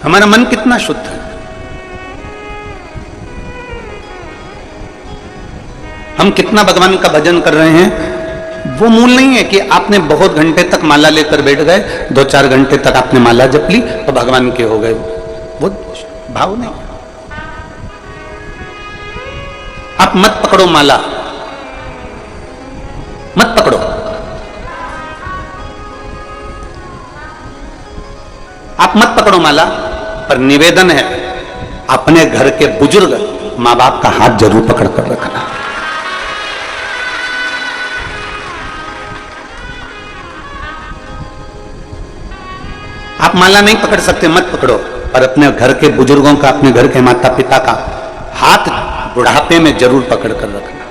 हमारा मन कितना शुद्ध है। हम कितना भगवान का भजन कर रहे हैं, वो मूल नहीं है कि आपने बहुत घंटे तक माला लेकर बैठ गए, 2-4 घंटे तक आपने माला जप ली तो भगवान के हो गए, वो भाव नहीं। आप मत पकड़ो माला, मत पकड़ो। आप मत पकड़ो माला, पर निवेदन है अपने घर के बुजुर्ग मां बाप का हाथ जरूर पकड़ कर रखना। आप माला नहीं पकड़ सकते, मत पकड़ो, पर अपने घर के बुजुर्गों का, अपने घर के माता पिता का हाथ बुढ़ापे में जरूर पकड़ कर रखना।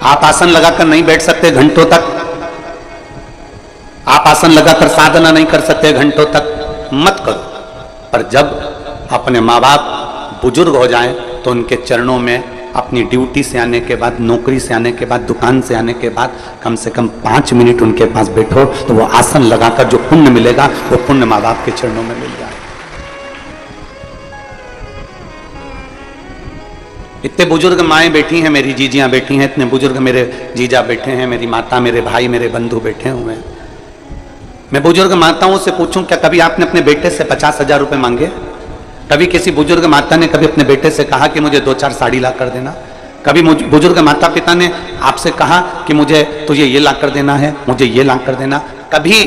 आप आसन लगाकर नहीं बैठ सकते घंटों तक, आप आसन लगाकर साधना नहीं कर सकते घंटों तक, मत करो। पर जब अपने माँ बाप बुजुर्ग हो जाएं तो उनके चरणों में अपनी ड्यूटी से आने के बाद, नौकरी से आने के बाद, दुकान से आने के बाद कम से कम 5 मिनट उनके पास बैठो, तो वो आसन लगाकर जो पुण्य मिलेगा वो पुण्य माँ बाप के चरणों में मिल जाए। इतने बुजुर्ग माएँ बैठी हैं, मेरी जीजियाँ बैठी हैं, इतने बुजुर्ग मेरे जीजा बैठे हैं, मेरी माता, मेरे भाई, मेरे बंधु बैठे हुए हैं। मैं बुजुर्ग माताओं से पूछूं, क्या कभी आपने अपने बेटे से 50,000 रुपए मांगे? कभी किसी बुजुर्ग माता ने कभी अपने बेटे से कहा कि मुझे 2-4 साड़ी ला कर देना? कभी बुजुर्ग माता पिता ने आपसे कहा कि मुझे तुझे ये ला कर देना है, मुझे ये ला कर देना? कभी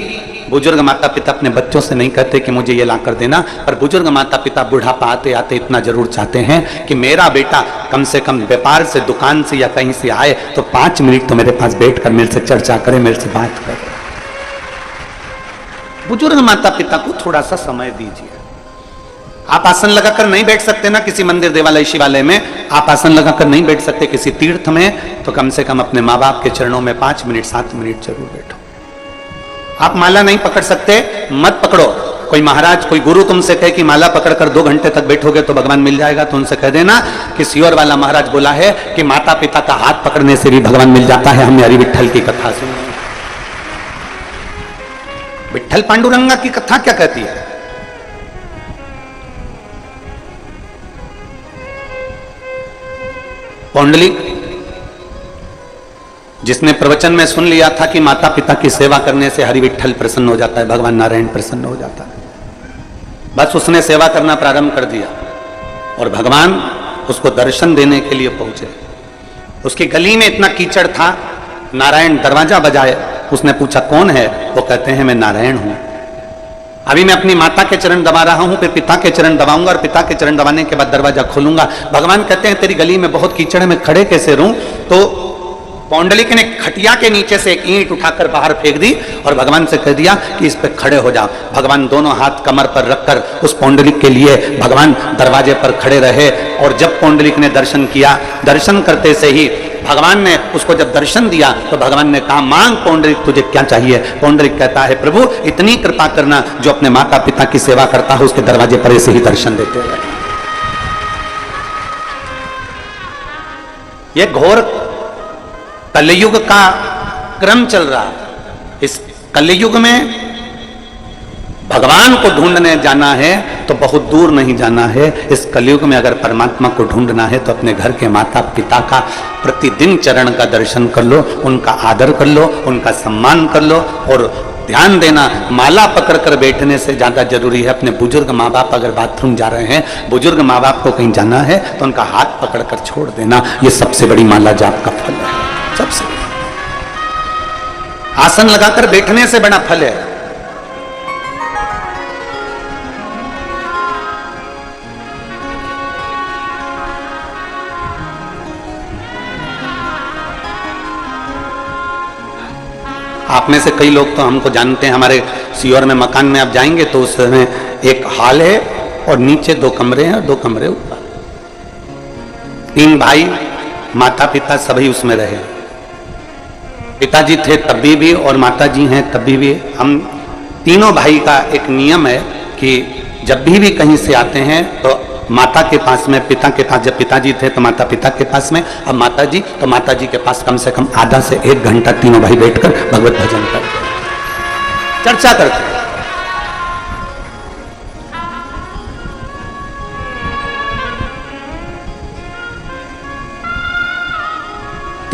बुजुर्ग माता पिता अपने बच्चों से नहीं कहते कि मुझे ये ला कर देना, पर बुजुर्ग माता पिता बुढ़ापा आते आते इतना जरूर चाहते हैं कि मेरा बेटा कम से कम व्यापार से, दुकान से या कहीं से आए तो 5 मिनट तो मेरे पास बैठ कर मेरे से चर्चा करे, मेरे से बात करे। बुजुर्ग माता पिता को थोड़ा सा समय दीजिए। आप आसन लगाकर नहीं बैठ सकते ना किसी मंदिर, देवालय, शिवालय में, आप आसन लगाकर नहीं बैठ सकते किसी तीर्थ में, तो कम से कम अपने माँ बाप के चरणों में 5 मिनट 7 मिनट जरूर बैठो। आप माला नहीं पकड़ सकते, मत पकड़ो। कोई महाराज, कोई गुरु तुमसे कहे कि माला पकड़कर 2 घंटे तक बैठोगे तो भगवान मिल जाएगा, तो उनसे कह देना कि सियोर वाला महाराज बोला है कि माता पिता का हाथ पकड़ने से भी भगवान मिल जाता है। हमने हरि विठल की कथा सुनी। विठल पांडुरंगा की कथा क्या कहती है? पौंडलिक, जिसने प्रवचन में सुन लिया था कि माता पिता की सेवा करने से हरि विठल प्रसन्न हो जाता है, भगवान नारायण प्रसन्न हो जाता है, बस उसने सेवा करना प्रारंभ कर दिया और भगवान उसको दर्शन देने के लिए पहुंचे। उसकी गली में इतना कीचड़ था, नारायण दरवाजा बजाए, उसने पूछा कौन है? वो कहते हैं मैं नारायण हूं। अभी मैं अपनी माता के चरण दबा रहा हूं, फिर पिता के चरण दबाऊंगा और पिता के चरण दबाने के बाद दरवाजा खोलूंगा। भगवान कहते हैं तेरी गली में बहुत कीचड़ है, मैं खड़े कैसे रहूं? तो पौंडलिक ने खटिया के नीचे से एक ईंट उठाकर बाहर फेंक दी और भगवान से कह दिया कि इस पे खड़े हो जाओ। भगवान दोनों हाथ कमर पर रखकर उस पौंडलिक के लिए भगवान दरवाजे पर खड़े रहे। और जब पौंडलिक ने दर्शन किया, दर्शन करते से ही भगवान ने उसको जब दर्शन दिया तो भगवान ने कहा मांग पौंडलिक, तुझे क्या चाहिए? पौंडलिक कहता है प्रभु इतनी कृपा करना, जो अपने माता पिता की सेवा करता है उसके दरवाजे पर ऐसे ही दर्शन देते रहे। यह घोर कलयुग का क्रम चल रहा है। इस कलयुग में भगवान को ढूंढने जाना है तो बहुत दूर नहीं जाना है। इस कलयुग में अगर परमात्मा को ढूंढना है तो अपने घर के माता पिता का प्रतिदिन चरण का दर्शन कर लो, उनका आदर कर लो, उनका सम्मान कर लो। और ध्यान देना, माला पकड़कर बैठने से ज्यादा जरूरी है अपने बुजुर्ग माँ बाप अगर बाथरूम जा रहे हैं, बुजुर्ग माँ बाप को कहीं जाना है तो उनका हाथ पकड़कर छोड़ देना। यह सबसे बड़ी माला जाप का फल है। सबसे आसन लगाकर बैठने से बड़ा फल है। आप में से कई लोग तो हमको जानते हैं, हमारे सियोर में मकान में आप जाएंगे तो उसमें एक हॉल है और नीचे 2 कमरे हैं और 2 कमरे ऊपर। 3 भाई, माता पिता सभी उसमें रहे। पिताजी थे तभी भी और माताजी हैं तभी भी। हम तीनों भाई का एक नियम है कि जब भी कहीं से आते हैं तो माता के पास में, पिता के पास, जब पिताजी थे तो माता पिता के पास में, अब माताजी तो माताजी के पास कम से कम आधा से 1 घंटा तीनों भाई बैठकर भगवत भजन करते, चर्चा करते।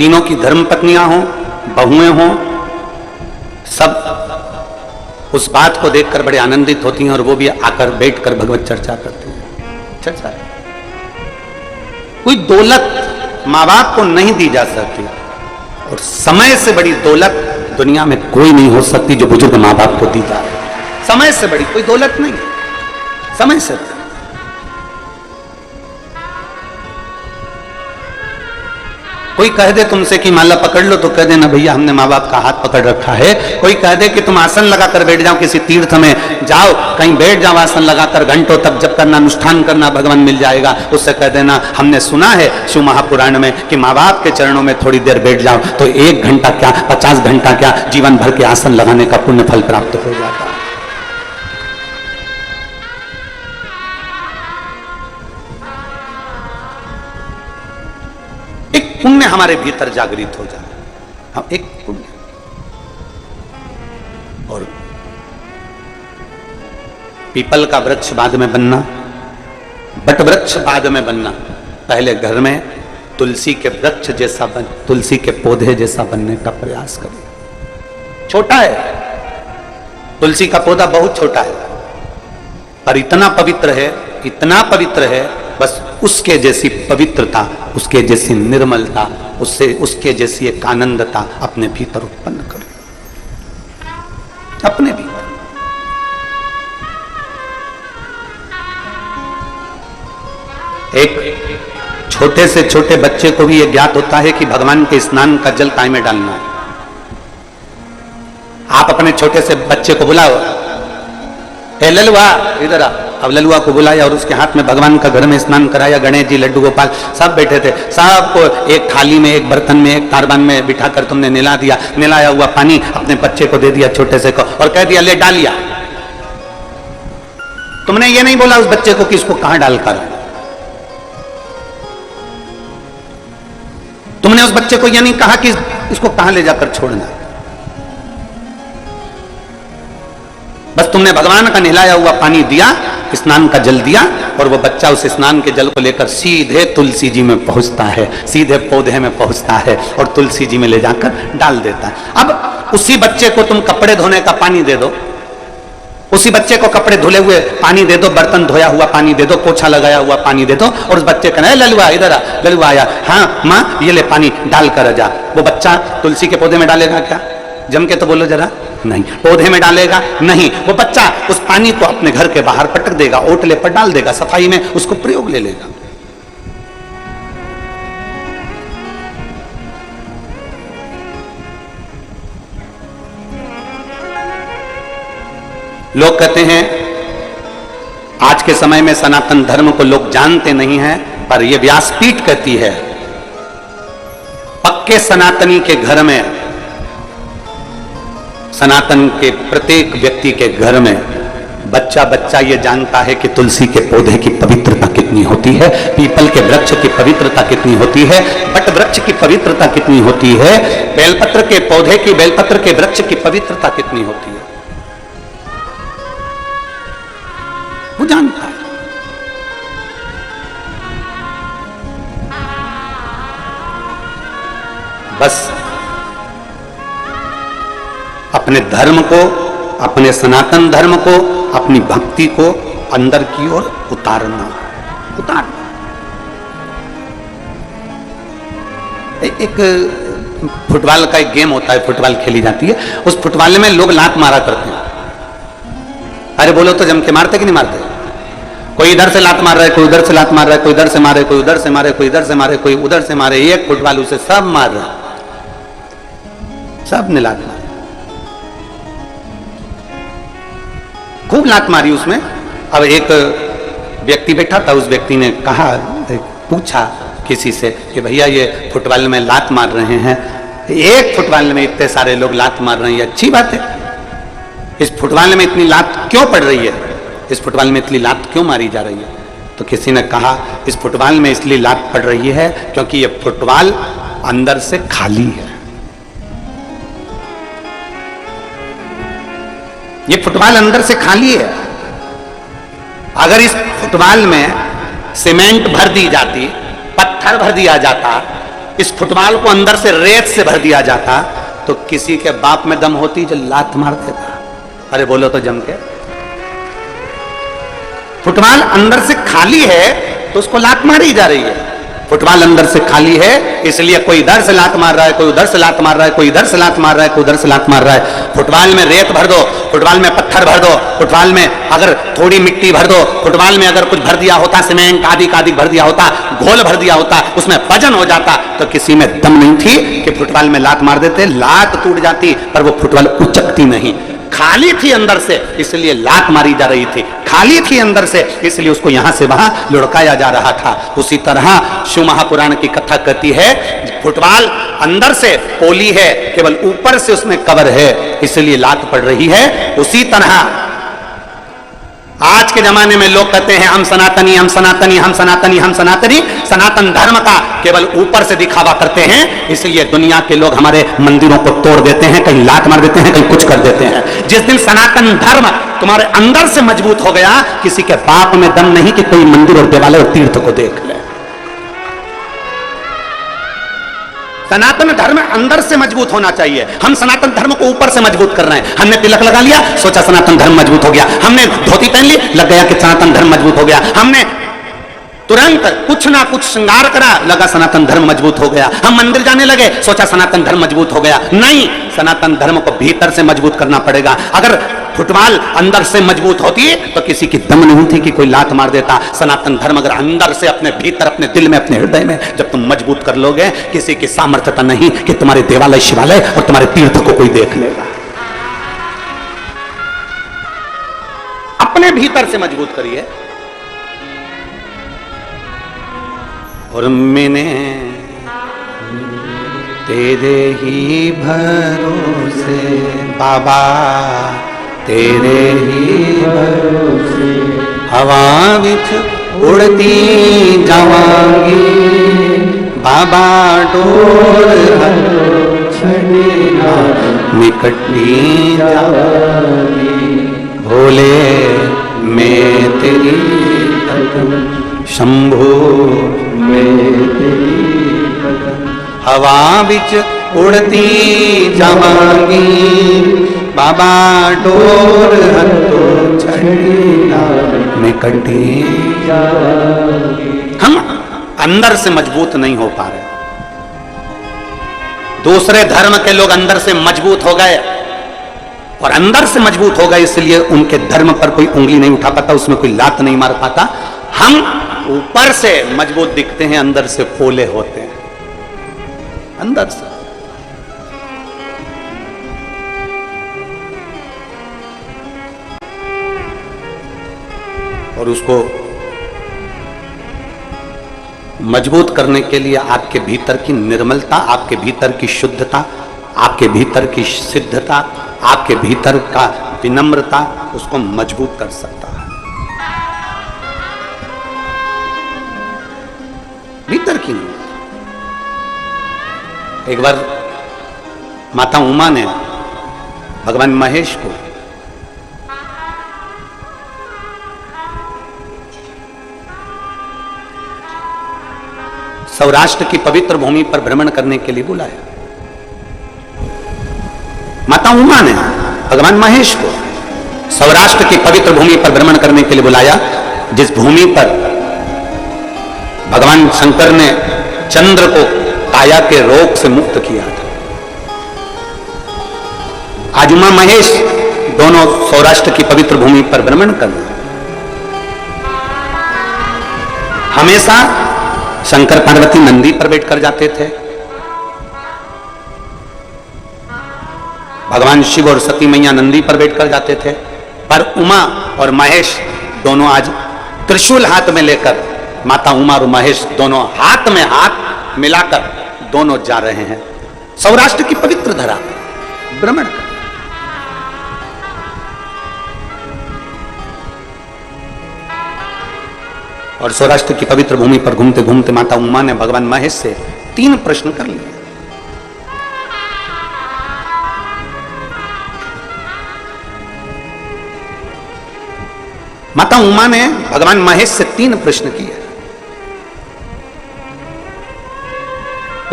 तीनों की धर्म पत्नियां हों, बहुएं हों, सब उस बात को देखकर बड़े आनंदित होती हैं और वो भी आकर बैठकर भगवत चर्चा करती हैं। चर्चा है। कोई दौलत माँ बाप को नहीं दी जा सकती, और समय से बड़ी दौलत दुनिया में कोई नहीं हो सकती जो बुजुर्ग माँ बाप को दी जा रही है। समय से बड़ी कोई दौलत नहीं, समय से बड़ी। कोई कह दे तुमसे कि माला पकड़ लो तो कह देना भैया हमने माँ बाप का हाथ पकड़ रखा है। कोई कह दे कि तुम आसन लगाकर बैठ जाओ, किसी तीर्थ में जाओ, कहीं बैठ जाओ आसन लगाकर, घंटों तक जब करना, अनुष्ठान करना, भगवान मिल जाएगा, उससे कह देना हमने सुना है शिव महापुराण में कि माँ बाप के चरणों में थोड़ी देर बैठ जाओ तो 1 घंटा क्या 50 घंटा क्या जीवन भर के आसन लगाने का पुण्य फल प्राप्त हो जाता है। पुण्य हमारे भीतर जागृत हो जाए, हम एक पुण्य। और पीपल का वृक्ष बाद में बनना, बट वृक्ष बाद में बनना, पहले घर में तुलसी के वृक्ष जैसा बन, तुलसी के पौधे जैसा बनने का प्रयास करें। छोटा है, तुलसी का पौधा बहुत छोटा है, पर इतना पवित्र है, इतना पवित्र है, बस उसके जैसी पवित्रता, उसके जैसी निर्मलता, उसके जैसी एक आनंदता अपने भीतर उत्पन्न करो, अपने भीतर। एक छोटे से छोटे बच्चे को भी यह ज्ञात होता है कि भगवान के स्नान का जल काय में डालना है। आप अपने छोटे से बच्चे को बुलाओ, ए ललुआ इधर आ। अब ललुआ को बुलाया और उसके हाथ में भगवान का घर में स्नान कराया। गणेश जी, लड्डू गोपाल सब बैठे थे, सबको एक थाली में, एक बर्तन में, एक तारबान में बिठाकर तुमने निला दिया। निलाया हुआ पानी अपने बच्चे को दे दिया, छोटे से को, और कह दिया ले डालिया। तुमने ये नहीं बोला उस बच्चे को कि इसको कहां डालकर, तुमने उस बच्चे को यह नहीं कहा कि इसको कहां ले जाकर छोड़ना, बस तुमने भगवान का नहलाया हुआ पानी दिया, स्नान का जल दिया, और वो बच्चा उस स्नान के जल को लेकर सीधे तुलसी जी में पहुंचता है, सीधे पौधे में पहुंचता है और तुलसी जी में ले जाकर डाल देता है। अब उसी बच्चे को तुम कपड़े धोने का पानी दे दो, उसी बच्चे को कपड़े धुले हुए पानी दे दो, बर्तन धोया हुआ पानी दे दो, पोछा लगाया हुआ पानी दे दो, और उस बच्चे का ललुआ इधर आ, ललुआ आया, हाँ माँ ये ले पानी डाल कर जा। वो बच्चा तुलसी के पौधे में डालेगा क्या? जम के तो बोलो जरा, नहीं। पौधे में डालेगा नहीं, वो बच्चा उस पानी को अपने घर के बाहर पटक देगा, ओटले पर डाल देगा, सफाई में उसको प्रयोग ले लेगा। लोग कहते हैं आज के समय में सनातन धर्म को लोग जानते नहीं हैं, पर यह व्यासपीठ कहती है पक्के सनातनी के घर में, सनातन के प्रत्येक व्यक्ति के घर में बच्चा बच्चा ये जानता है कि तुलसी के पौधे की पवित्रता कितनी होती है, पीपल के वृक्ष की पवित्रता कितनी होती है, बट वृक्ष की पवित्रता कितनी होती है, बेलपत्र के पौधे की, बेलपत्र के वृक्ष की पवित्रता कितनी होती है, वो जानता है। बस अपने धर्म को, अपने सनातन धर्म को, अपनी भक्ति को अंदर की ओर उतारना। एक फुटबॉल का एक गेम होता है, फुटबॉल खेली जाती है, उस फुटबॉल में लोग लात मारा करते हैं। अरे बोलो तो जम के मारते कि नहीं मारते? कोई इधर से लात मार रहा है, कोई उधर से लात मार रहा है, कोई इधर से मारे, कोई उधर से मारे, कोई इधर से मारे, कोई उधर से मारे, एक फुटबॉल उसे सब मार रहा है, सब ने लात मारी, खूब लात मारी उसमें। अब एक व्यक्ति बैठा था, उस व्यक्ति ने कहा, पूछा किसी से कि भैया ये फुटबॉल में लात मार रहे हैं, एक फुटबॉल में इतने सारे लोग लात मार रहे हैं, अच्छी बात है, इस फुटबॉल में इतनी लात क्यों पड़ रही है, इस फुटबॉल में इतनी लात क्यों मारी जा रही है? तो किसी ने कहा इस फुटबॉल में इसलिए लात पड़ रही है क्योंकि ये फुटबॉल अंदर से खाली है, ये फुटबॉल अंदर से खाली है। अगर इस फुटबॉल में सीमेंट भर दी जाती, पत्थर भर दिया जाता, इस फुटबॉल को अंदर से रेत से भर दिया जाता तो किसी के बाप में दम होती जो लात मार देता। अरे बोलो तो जम के। फुटबॉल अंदर से खाली है तो उसको लात मारी जा रही है। फुटबॉल अंदर से खाली है इसलिए कोई इधर से लात मार रहा है, कोई उधर से लात मार रहा है, कोई इधर से लात मार रहा है, कोई उधर से लात मार रहा है। फुटबॉल में रेत भर दो, फुटबॉल में पत्थर भर दो, फुटबॉल में अगर थोड़ी मिट्टी भर दो, फुटबॉल में अगर कुछ भर दिया होता, सीमेंट आदि का आदि भर दिया होता, घोल भर दिया होता, उसमें वजन हो जाता तो किसी में दम नहीं थी कि फुटबॉल में लात मार देते। लात टूट जाती पर वो फुटबॉल उचकती नहीं। खाली थी अंदर से इसलिए लात मारी जा रही थी, खाली थी अंदर से इसलिए उसको यहां से वहां लुढ़काया जा रहा था। उसी तरह शिव महापुराण की कथा कहती है फुटबॉल अंदर से पोली है, केवल ऊपर से उसमें कवर है इसलिए लात पड़ रही है। उसी तरह आज के जमाने में लोग कहते हैं हम सनातनी, हम सनातनी, हम सनातनी, हम सनातनी। सनातन धर्म का केवल ऊपर से दिखावा करते हैं इसलिए दुनिया के लोग हमारे मंदिरों को तोड़ देते हैं, कहीं लात मार देते हैं, कहीं कुछ कर देते हैं। जिस दिन सनातन धर्म तुम्हारे अंदर से मजबूत हो गया, किसी के बाप में दम नहीं कि कोई मंदिर और देवालय और तीर्थ को देख ले। सनातन धर्म अंदर से मजबूत होना चाहिए। हम सनातन धर्म को ऊपर से मजबूत कर रहे हैं। हमने तिलक लगा लिया, सोचा सनातन धर्म मजबूत हो गया। हमने धोती पहन ली, लग गया कि सनातन धर्म मजबूत हो गया। हमने तुरंत कुछ ना कुछ श्रृंगार करा, लगा सनातन धर्म मजबूत हो गया। हम मंदिर जाने लगे, सोचा सनातन धर्म मजबूत हो गया। नहीं, सनातन धर्म को भीतर से मजबूत करना पड़ेगा। अगर फुटबॉल अंदर से मजबूत होती तो किसी की दम नहीं थी कि कोई लात मार देता। सनातन धर्म अगर अंदर से अपने भीतर, अपने दिल में, अपने हृदय में जब तुम मजबूत कर लोगे, किसी की सामर्थ्यता नहीं कि तुम्हारे देवालय, शिवालय और तुम्हारे तीर्थ को कोई देख लेगा। अपने भीतर से मजबूत करिए। और मैंने तेरे ही भरोसे बाबा, तेरे ही भरोसे हवा विच उड़ती जावांगी बाबा, डोर निकटती जावांगी भोले मैं तेरी शंभो मैं तेरी हवा विच उड़ती जावांगी बाबा, डोर हंतो निकटी। हम अंदर से मजबूत नहीं हो पा रहे। दूसरे धर्म के लोग अंदर से मजबूत हो गए और अंदर से मजबूत हो गए इसलिए उनके धर्म पर कोई उंगली नहीं उठा पाता, उसमें कोई लात नहीं मार पाता। हम ऊपर से मजबूत दिखते हैं, अंदर से पोले होते हैं। अंदर से और उसको मजबूत करने के लिए आपके भीतर की निर्मलता, आपके भीतर की शुद्धता, आपके भीतर की सिद्धता, आपके भीतर का विनम्रता उसको मजबूत कर सकता है। भीतर की। एक बार माता उमा ने भगवान महेश को सौराष्ट्र की पवित्र भूमि पर भ्रमण करने के लिए बुलाया। माता उमा ने भगवान महेश को सौराष्ट्र की पवित्र भूमि पर भ्रमण करने के लिए बुलाया, जिस भूमि पर भगवान शंकर ने चंद्र को काया के रोग से मुक्त किया था। आज उमा महेश दोनों सौराष्ट्र की पवित्र भूमि पर भ्रमण कर रहे हैं। हमेशा शंकर पार्वती नंदी पर बैठकर जाते थे, भगवान शिव और सती मैया नंदी पर बैठकर जाते थे, पर उमा और महेश दोनों आज त्रिशूल हाथ में लेकर, माता उमा और महेश दोनों हाथ में हाथ मिलाकर दोनों जा रहे हैं सौराष्ट्र की पवित्र धरा भ्रमण। और सौराष्ट्र की पवित्र भूमि पर घूमते घूमते माता उमा ने भगवान महेश से 3 प्रश्न कर लिए। माता उमा ने भगवान महेश से 3 प्रश्न किए।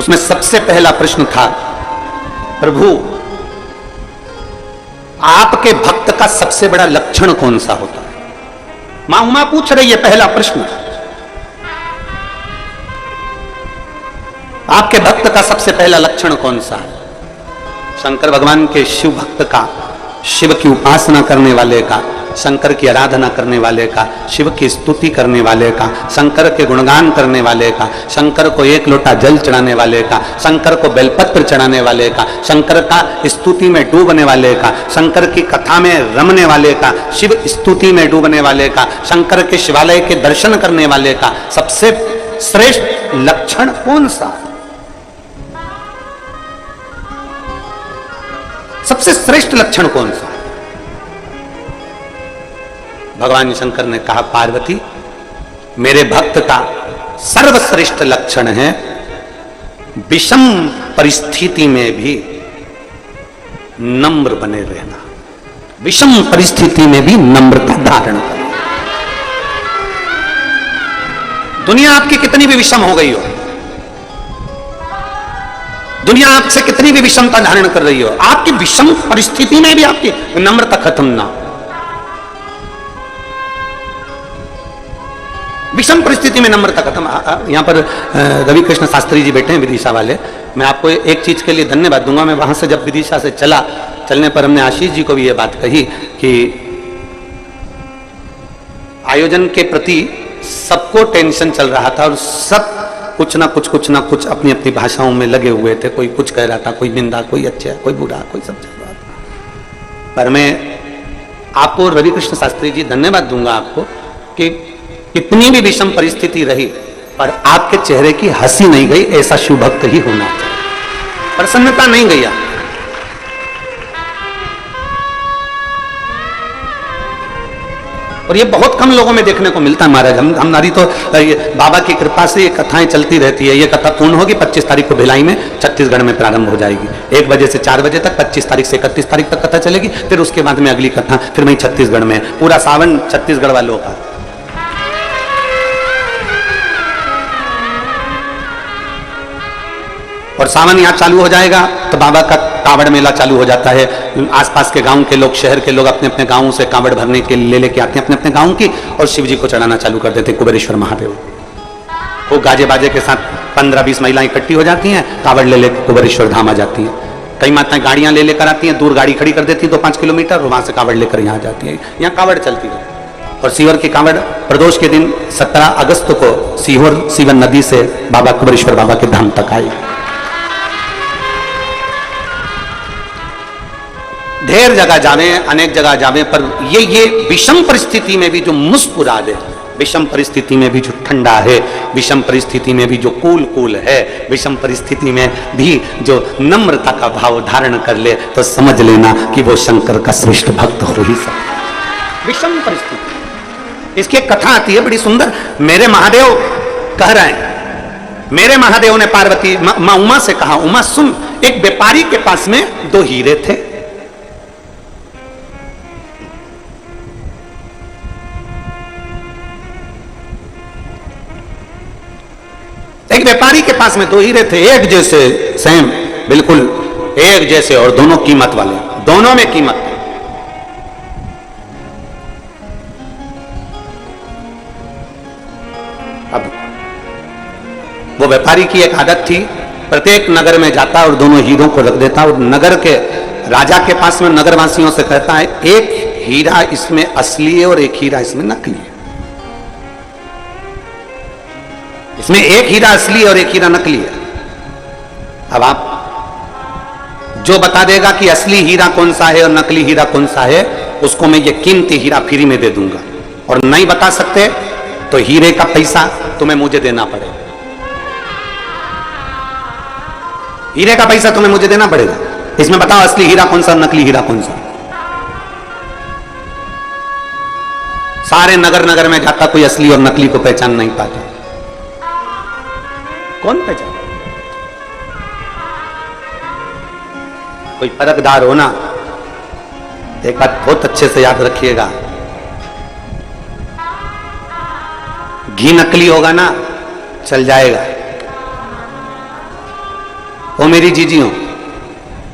उसमें सबसे पहला प्रश्न था, प्रभु आपके भक्त का सबसे बड़ा लक्षण कौन सा होता है? मां उमा पूछ रही है, पहला प्रश्न, आपके भक्त का सबसे पहला लक्षण कौन सा है? शंकर भगवान के शिव भक्त का, शिव की उपासना करने वाले का, शंकर की आराधना करने वाले का, शिव की स्तुति करने वाले का, शंकर के गुणगान करने वाले का, शंकर को एक लोटा जल चढ़ाने वाले का, शंकर को बेलपत्र चढ़ाने वाले का, शंकर का स्तुति में डूबने वाले का, शंकर की कथा में रमने वाले का, शिव स्तुति में डूबने वाले का, शंकर के शिवालय के दर्शन करने वाले का सबसे श्रेष्ठ लक्षण कौन सा? सबसे श्रेष्ठ लक्षण कौन सा? भगवान शंकर ने कहा, पार्वती मेरे भक्त का सर्वश्रेष्ठ लक्षण है विषम परिस्थिति में भी नम्र बने रहना, विषम परिस्थिति में भी नम्रता धारण करना। दुनिया आपकी कितनी भी विषम हो गई हो, दुनिया आपसे कितनी भी विषमता धारण कर रही हो, आपकी विषम परिस्थिति में भी आपकी नम्रता खत्म ना हो। विषम परिस्थिति में नम्रता खत्म। यहां पर रवि कृष्ण शास्त्री जी बैठे हैं, विदिशा वाले। मैं आपको एक चीज के लिए धन्यवाद दूंगा। मैं वहां से जब विदिशा से चलने पर हमने आशीष जी को भी यह बात कही कि आयोजन के प्रति सबको टेंशन चल रहा था और सब कुछ ना कुछ अपनी अपनी भाषाओं में लगे हुए थे। कोई कुछ कह रहा था, कोई निंदा, कोई अच्छा, कोई बुरा, कोई सब चल रहा था। पर मैं आपको रवि कृष्ण शास्त्री जी धन्यवाद दूंगा आपको कि कितनी भी विषम परिस्थिति रही पर आपके चेहरे की हंसी नहीं गई। ऐसा शिव भक्त ही होना चाहिए, प्रसन्नता नहीं गई। और ये बहुत कम लोगों में देखने को मिलता है महाराज। हम नारी तो बाबा की कृपा से ये कथाएं चलती रहती है। ये कथा पूर्ण होगी 25 तारीख को भिलाई में, छत्तीसगढ़ में प्रारंभ हो जाएगी 1 बजे से 4 बजे तक। 25 तारीख से 31 तारीख तक कथा चलेगी। फिर उसके बाद में अगली कथा फिर वही छत्तीसगढ़ में, पूरा सावन छत्तीसगढ़ वालों का। और सावन यहाँ चालू हो जाएगा तो बाबा का कांवड़ मेला चालू हो जाता है। आसपास के गांव के लोग, शहर के लोग अपने अपने गांवों से कांवड़ भरने के लिए लेके आते हैं अपने अपने गांव की, और शिव जी को चढ़ाना चालू कर देते हैं कुबेरेश्वर महादेव। वो गाजे बाजे के साथ 15-20 महिलाएं इकट्ठी हो जाती हैं, कांवड़ ले लेकर कुबेरेश्वर धाम आ जाती हैं। कई माताएं गाड़ियां ले लेकर आती हैं, दूर गाड़ी खड़ी कर देती है 2-5 किलोमीटर, और वहां से कांवड़ लेकर यहाँ जाती है। यहाँ कांवड़ चलती है। और सीवर की कांवड़ प्रदोष के दिन 17 अगस्त को सीवन नदी से बाबा कुबेरेश्वर बाबा के धाम तक आई। ढेर जगह जावे, अनेक जगह जावे, पर ये विषम परिस्थिति में भी जो मुस्कुरा दे, विषम परिस्थिति में भी जो ठंडा है, विषम परिस्थिति में भी जो कूल है, विषम परिस्थिति में भी जो नम्रता का भाव धारण कर ले, तो समझ लेना कि वो शंकर का श्रेष्ठ भक्त हो ही सकता। विषम परिस्थिति, इसकी एक कथा आती है बड़ी सुंदर। मेरे महादेव कह रहे हैं, मेरे महादेव ने पार्वती मां उमा से कहा, उमा सुन, एक व्यापारी के पास में 2 हीरे थे। एक व्यापारी के पास में 2 हीरे थे, एक जैसे, सेम, बिल्कुल एक जैसे, और दोनों कीमत वाले, दोनों में कीमत। अब वो व्यापारी की एक आदत थी, प्रत्येक नगर में जाता और दोनों हीरों को रख देता और नगर के राजा के पास में नगरवासियों से कहता है, एक हीरा इसमें असली है और एक हीरा इसमें नकली है। इसमें एक हीरा असली और एक हीरा नकली है। अब आप जो बता देगा कि असली हीरा कौन सा है और नकली हीरा कौन सा है, उसको मैं ये कीमती हीरा फ्री में दे दूंगा। और नहीं बता सकते तो हीरे का पैसा तुम्हें मुझे देना पड़ेगा। हीरे का पैसा तुम्हें मुझे देना पड़ेगा। इसमें बताओ असली हीरा कौन सा, नकली हीरा कौन सा। सारे नगर नगर में जाता, कोई असली और नकली को पहचान नहीं पाता। कौन पहचान? कोई परखदार हो ना, एक बात बहुत अच्छे से याद रखिएगा, घी नकली होगा ना, चल जाएगा। मेरी जीजी हो,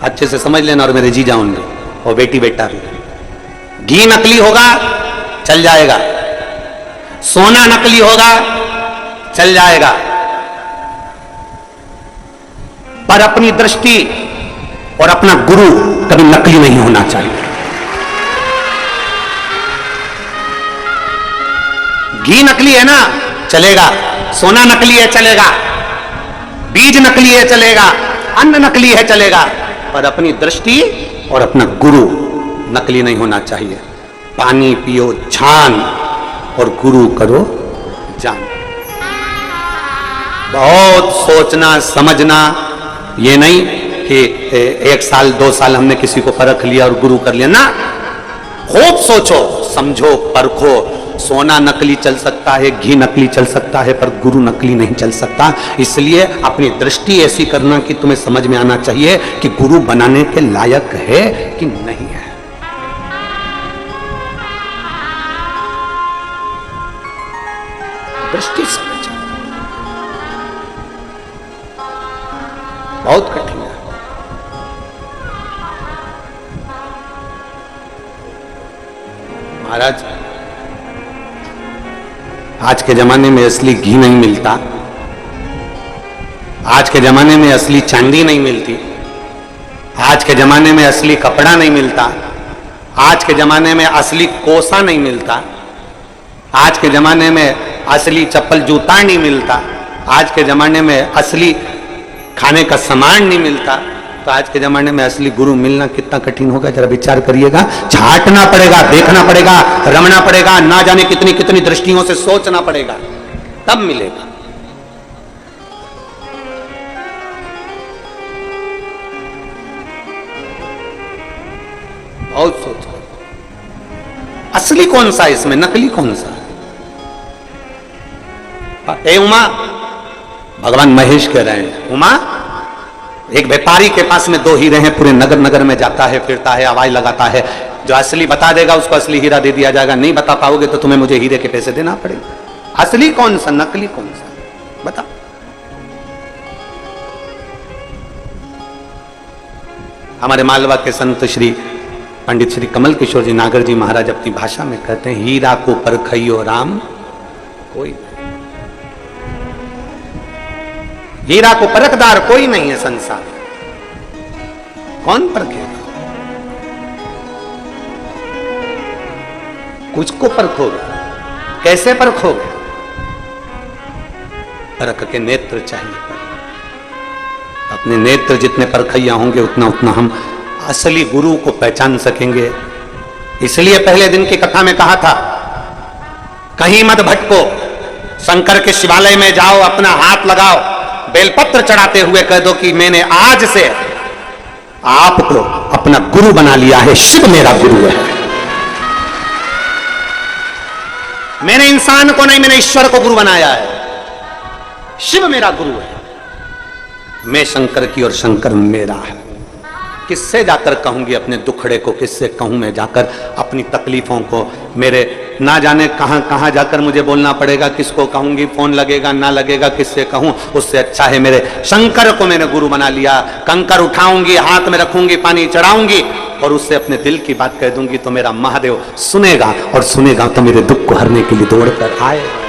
अच्छे से समझ लेना, और मेरे जीजा होंगे, और बेटी बेटा भी। घी नकली होगा चल जाएगा, सोना नकली होगा चल जाएगा, पर अपनी दृष्टि और अपना गुरु कभी नकली नहीं होना चाहिए। घी नकली है ना, चलेगा, सोना नकली है चलेगा, बीज नकली है चलेगा, अन्न नकली है चलेगा, पर अपनी दृष्टि और अपना गुरु नकली नहीं होना चाहिए। पानी पियो छान और गुरु करो जान। बहुत सोचना समझना, ये नहीं कि 1 साल 2 साल हमने किसी को परख लिया और गुरु कर लिया ना। खूब सोचो समझो परखो। सोना नकली चल सकता है, घी नकली चल सकता है, पर गुरु नकली नहीं चल सकता। इसलिए अपनी दृष्टि ऐसी करना कि तुम्हें समझ में आना चाहिए कि गुरु बनाने के लायक है कि नहीं है। दृष्टि समझ बहुत कठिन है। महाराज, आज के जमाने में असली घी नहीं मिलता, आज के जमाने में असली चांदी नहीं मिलती, आज के जमाने में असली कपड़ा नहीं मिलता, आज के जमाने में असली कोसा नहीं मिलता, आज के जमाने में असली चप्पल जूता नहीं मिलता, आज के जमाने में असली खाने का सामान नहीं मिलता, तो आज के जमाने में असली गुरु मिलना कितना कठिन होगा, जरा विचार करिएगा। छांटना पड़ेगा, देखना पड़ेगा, रमना पड़ेगा, ना जाने कितनी कितनी दृष्टियों से सोचना पड़ेगा, तब मिलेगा। बहुत सोचो, असली कौन सा इसमें, नकली कौन सा। ए उमा, भगवान महेश कह रहे हैं, उमा एक व्यापारी के पास में 2 हीरे हैं, पूरे नगर नगर में जाता है, फिरता है, आवाज लगाता है, जो असली बता देगा उसको असली हीरा दे दिया जाएगा, नहीं बता पाओगे तो तुम्हें मुझे हीरे के पैसे देना पड़ेगा। असली कौन सा, नकली कौन सा, बता। हमारे मालवा के संत श्री पंडित श्री कमल किशोर जी नागर जी महाराज अपनी भाषा में कहते हैं, हीरा को परखइयो राम कोई, हीरा को परखदार कोई नहीं है संसार। कौन परखेगा? कुछ को परखोगे, कैसे परखोगे? परख के नेत्र चाहिए। अपने नेत्र जितने परखैया होंगे उतना उतना हम असली गुरु को पहचान सकेंगे। इसलिए पहले दिन की कथा में कहा था, कहीं मत भटको, शंकर के शिवालय में जाओ, अपना हाथ लगाओ, बेलपत्र चढ़ाते हुए कह दो कि मैंने आज से आपको अपना गुरु बना लिया है, शिव मेरा गुरु है। मैंने इंसान को नहीं, मैंने ईश्वर को गुरु बनाया है, शिव मेरा गुरु है। मैं शंकर की और शंकर मेरा है। किससे जाकर कहूंगी अपने दुखड़े को, किससे कहूं मैं जाकर अपनी तकलीफों को? मेरे ना जाने कहां कहां जाकर मुझे बोलना पड़ेगा, किसको कहूंगी, फोन लगेगा ना लगेगा, किससे कहूं? उससे अच्छा है मेरे शंकर को मैंने गुरु बना लिया। कंकर उठाऊंगी, हाथ में रखूंगी, पानी चढ़ाऊंगी और उससे अपने दिल की बात कह दूंगी तो मेरा महादेव सुनेगा, और सुनेगा तो मेरे दुख को हरने के लिए दौड़ कर आएगा।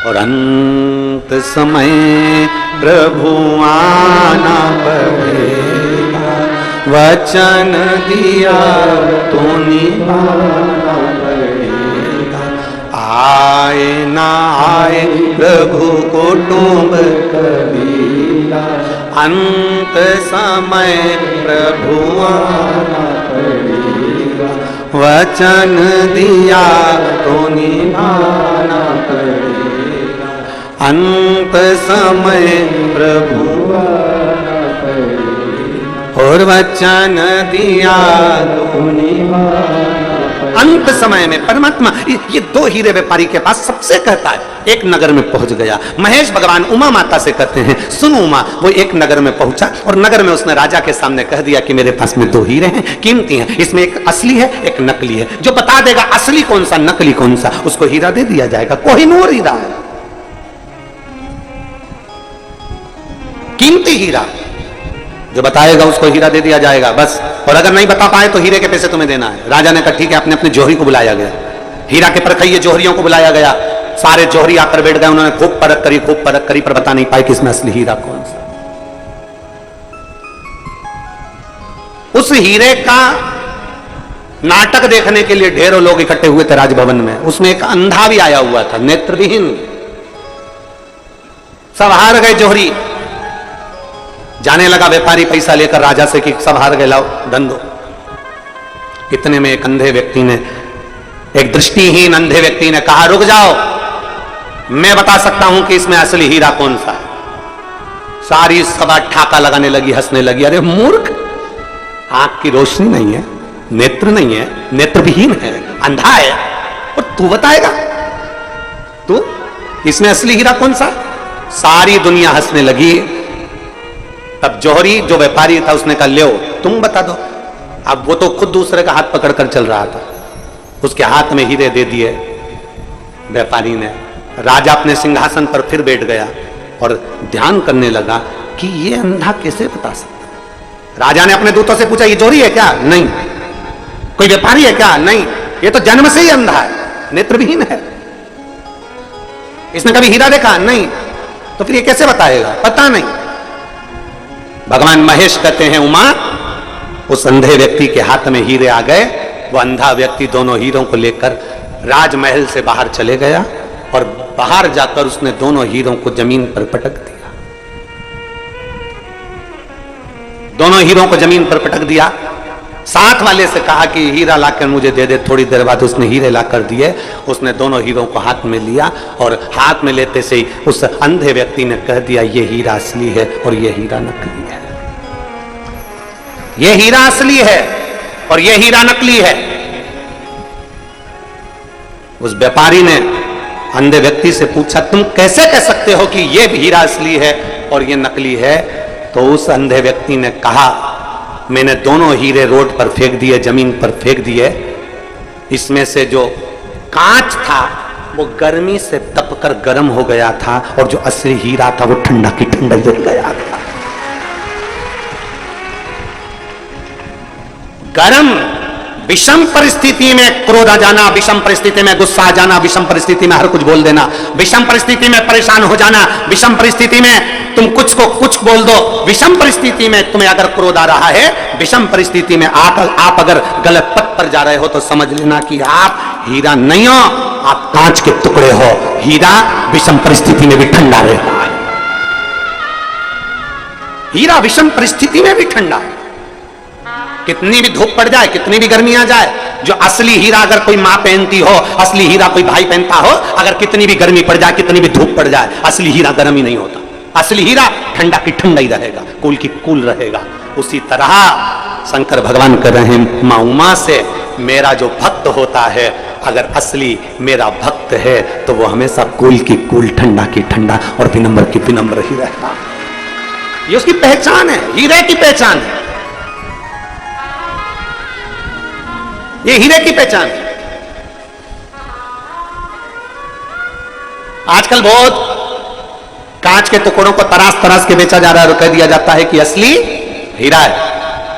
और अंत समय प्रभु आना पड़ेगा, वचन दिया तो निभाना पड़ेगा। आए ना आए प्रभु कुटुंब कबीरा, अंत समय प्रभु आना पड़ेगा, वचन दिया तो निभाना पड़ेगा। अंत समय प्रभु और वचन दिया तो निभाना। अंत समय में परमात्मा ये 2 हीरे व्यापारी के पास सबसे कहता है। एक नगर में पहुंच गया, महेश भगवान उमा माता से कहते हैं, सुनो उमा। वो एक नगर में पहुंचा और नगर में उसने राजा के सामने कह दिया कि मेरे पास में 2 हीरे हैं, कीमती हैं, इसमें एक असली है एक नकली है। जो बता देगा असली कौन सा नकली कौन सा, उसको हीरा दे दिया जाएगा। कोहिनूर हीरा है। कीमती हीरा, जो बताएगा उसको हीरा दे दिया जाएगा बस। और अगर नहीं बता पाए तो हीरे के पैसे तुम्हें देना है। राजा ने कहा ठीक है, अपने अपने जौहरी को बुलाया गया, हीरा के परखइये जौहरियों को बुलाया गया। सारे जौहरी आकर बैठ गए, उन्होंने खूब परख करी पर बता नहीं पाए कि इसमें असली हीरा कौन सा। उस हीरे का नाटक देखने के लिए ढेरों लोग इकट्ठे हुए थे राजभवन में। उसमें एक अंधा भी आया हुआ था, नेत्रविहीन। सब हार गए जौहरी। जाने लगा व्यापारी पैसा लेकर राजा से कि सब हार गए, लाओ धन दो। इतने में एक अंधे व्यक्ति ने, एक दृष्टिहीन अंधे व्यक्ति ने कहा रुक जाओ, मैं बता सकता हूं कि इसमें असली हीरा कौन सा है। सारी सभा ठाका लगाने लगी, हंसने लगी। अरे मूर्ख, आंख की रोशनी नहीं है, नेत्र नहीं है, नेत्रविहीन है, अंधा है, और तू बताएगा तू इसमें असली हीरा कौन सा? सारी दुनिया हंसने लगी। तब जौहरी जो व्यापारी था उसने कहा लो तुम बता दो। अब वो तो खुद दूसरे का हाथ पकड़कर चल रहा था, उसके हाथ में हीरे दे दिए व्यापारी ने। राजा अपने सिंहासन पर फिर बैठ गया और ध्यान करने लगा कि ये अंधा कैसे बता सकता। राजा ने अपने दूतों से पूछा ये जौहरी है क्या? नहीं। कोई व्यापारी है क्या? नहीं। ये तो जन्म से ही अंधा है, नेत्रविहीन है, इसने कभी हीरा देखा? नहीं। तो फिर ये कैसे बताएगा? पता नहीं। भगवान महेश कहते हैं उमा, उस अंधे व्यक्ति के हाथ में हीरे आ गए। वो अंधा व्यक्ति दोनों हीरों को लेकर राजमहल से बाहर चले गया और बाहर जाकर उसने दोनों हीरों को जमीन पर पटक दिया। दोनों हीरों को जमीन पर पटक दिया। साथ वाले से कहा कि हीरा लाकर मुझे दे दे। थोड़ी देर बाद उसने हीरे लाकर दिए। उसने दोनों हीरों को हाथ में लिया और हाथ में लेते से ही उस अंधे व्यक्ति ने कह दिया ये हीरा असली है और ये हीरा नकली है। ये हीरा असली है और ये हीरा नकली है। उस व्यापारी ने अंधे व्यक्ति से पूछा तुम कैसे कह सकते हो कि ये हीरा असली है और ये नकली है? तो उस अंधे व्यक्ति ने कहा मैंने दोनों हीरे रोड पर फेंक दिए, जमीन पर फेंक दिए। इसमें से जो कांच था वो गर्मी से तपकर गर्म हो गया था और जो असली हीरा था वो ठंडा की ठंडा जल गया था। गर्म विषम परिस्थिति में क्रोध आ जाना, विषम परिस्थिति में गुस्सा आ जाना, विषम परिस्थिति में हर कुछ बोल देना, विषम परिस्थिति में परेशान हो जाना, विषम परिस्थिति में तुम कुछ को कुछ बोल दो, विषम परिस्थिति में तुम्हें अगर क्रोध आ रहा है, विषम परिस्थिति में आप अगर गलत पथ पर जा रहे हो तो समझ लेना कि आप हीरा नहीं हो, आप कांच के टुकड़े हो। हीरा विषम परिस्थिति में भी ठंडा रहता है। हीरा विषम परिस्थिति में भी ठंडा है। कितनी भी धूप पड़ जाए, कितनी भी गर्मी आ जाए, जो असली हीरा अगर कोई मां पहनती हो, असली हीरा कोई भाई पहनता हो, अगर कितनी भी गर्मी पड़ जाए, कितनी भी धूप पड़ जाए, असली हीरा गर्म ही नहीं होता। असली हीरा ठंडा की ठंडा ही रहेगा, कूल की कूल रहेगा। उसी तरह शंकर भगवान कर रहे हैं मां उमा से, मेरा जो भक्त होता है अगर असली मेरा भक्त है तो वो हमेशा कूल की कूल, ठंडा की ठंडा और विनम्र की विनम्र ही रहता। ये उसकी पहचान है, हीरे की पहचान है। ये हीरे की पहचान है। आजकल बहुत कांच के टुकड़ों को तराश तराश के बेचा जा रहा है और कह दिया जाता है कि असली हीरा है।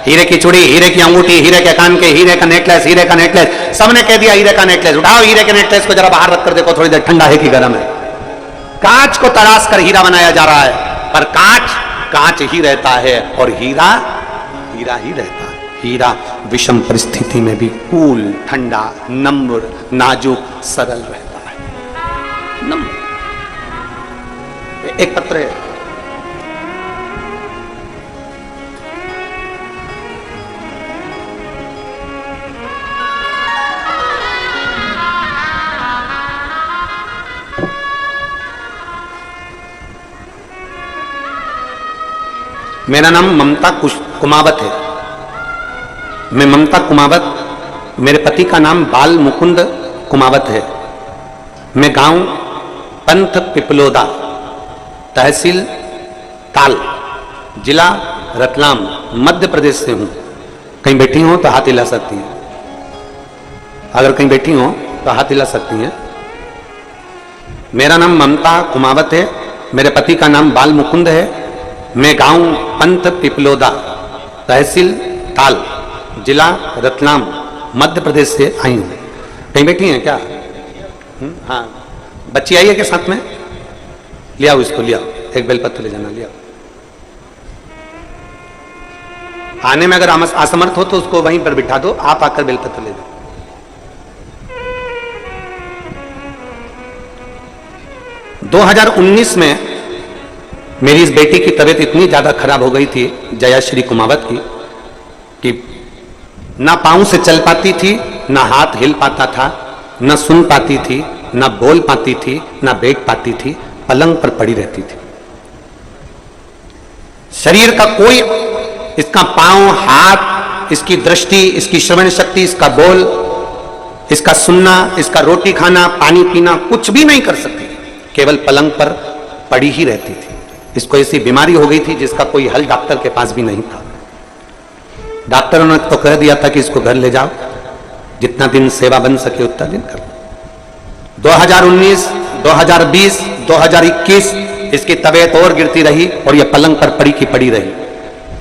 हीरे की चूड़ी, हीरे की अंगूठी, हीरे के कान के, हीरे का नेकलेस, हीरे का नेकलेस, सबने कह दिया हीरे का नेकलेस। उठाओ हीरे के नेकलेस को जरा बाहर रख कर देखो थोड़ी देर, ठंडा है कि गर्म है। कांच को तराश कर हीरा बनाया जा रहा है, पर कांच कांच ही रहता है और हीरा हीरा ही रहता है। हीरा विषम परिस्थिति में भी कूल, ठंडा, नम्र, नाजुक, सरल रहता है। नम्र। एक पत्र है, मेरा नाम ममता कुमावत है। मैं ममता कुमावत, मेरे पति का नाम बाल मुकुंद कुमावत है। मैं गांव पंथ पिपलोदा, तहसील ताल, जिला रतलाम, मध्य प्रदेश से हूं। कहीं बैठी हो तो हाथ हिला सकती हैं, अगर कहीं बैठी हो तो हाथ हिला सकती हैं। मेरा नाम ममता कुमावत है, मेरे पति का नाम बाल मुकुंद है। मैं गांव पंत पिपलोदा, तहसील ताल, जिला रतलाम, मध्य प्रदेश से आई हूं। कहीं बैठी हैं क्या? हाँ, बच्ची आई है के साथ में? ले आओ इसको, ले आओ, एक बेलपत्र ले जाना, ले आओ। आने में अगर असमर्थ हो तो उसको वहीं पर बिठा दो, आप आकर बेलपत्र ले जाओ। 2019 में मेरी इस बेटी की तबीयत इतनी ज्यादा खराब हो गई थी, जयाश्री कुमावत की, कि ना पांव से चल पाती थी, ना हाथ हिल पाता था, ना सुन पाती थी, ना बोल पाती थी, ना बैठ पाती थी, पलंग पर पड़ी रहती थी। शरीर का कोई, इसका पांव, हाथ, इसकी दृष्टि, इसकी श्रवण शक्ति, इसका बोल, इसका सुनना, इसका रोटी खाना, पानी पीना, कुछ भी नहीं कर सकती, केवल पलंग पर पड़ी ही रहती थी। इसको ऐसी बीमारी हो गई थी जिसका कोई हल डॉक्टर के पास भी नहीं था। डॉक्टरों ने तो कह दिया था कि इसको घर ले जाओ, जितना दिन सेवा बन सके उतना दिन करो। 2019, 2020, 2021 इसकी तबीयत और गिरती रही और यह पलंग पर पड़ी की पड़ी रही।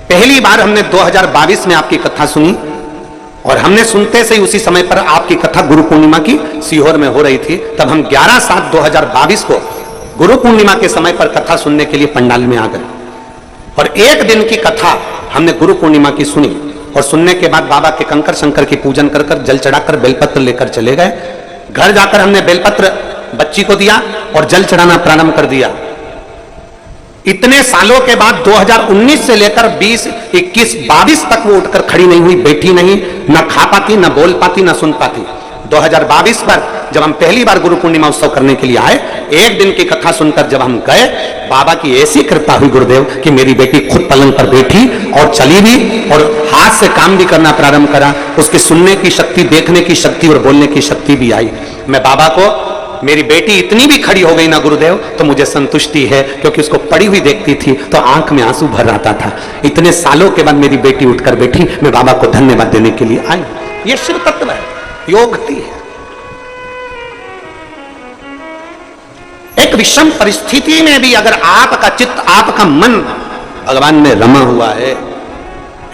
पहली बार हमने 2022 में आपकी कथा सुनी और हमने सुनते से ही उसी समय पर आपकी कथा गुरु पूर्णिमा की सीहोर में हो रही थी। तब हम 11/7/2022 को गुरु पूर्णिमा के समय पर कथा सुनने के लिए पंडाल में आ गए और एक दिन की कथा हमने गुरु पूर्णिमा की सुनी और सुनने के बाद बाबा के कंकर शंकर की पूजन कर कर, जल चढ़ाकर, बेलपत्र लेकर चले गए। घर जाकर हमने बेलपत्र बच्ची को दिया और जल चढ़ाना प्रारंभ कर दिया। इतने सालों के बाद 2019 से लेकर 20, 21, 22 तक वो उठकर खड़ी नहीं हुई, बैठी नहीं, ना खा पाती, ना बोल पाती, ना सुन पाती। 2022 पर जब हम पहली बार गुरु पूर्णिमा उत्सव करने के लिए आए, एक दिन की कथा सुनकर जब हम गए, बाबा की ऐसी कृपा हुई गुरुदेव कि मेरी बेटी खुद पलंग पर बैठी और चली भी और हाथ से काम भी करना प्रारंभ करा। उसकी सुनने की शक्ति, देखने की शक्ति और बोलने की शक्ति भी आई। मैं बाबा को, मेरी बेटी इतनी भी खड़ी हो गई ना गुरुदेव तो मुझे संतुष्टि है, क्योंकि उसको पड़ी हुई देखती थी तो आंख में आंसू भर आता था। इतने सालों के बाद मेरी बेटी उठकर बैठी, मैं बाबा को धन्यवाद देने के लिए आई। ये शिव तत्व है, योग है। एक विषम परिस्थिति में भी अगर आपका चित्त, आपका मन भगवान में रमा हुआ है,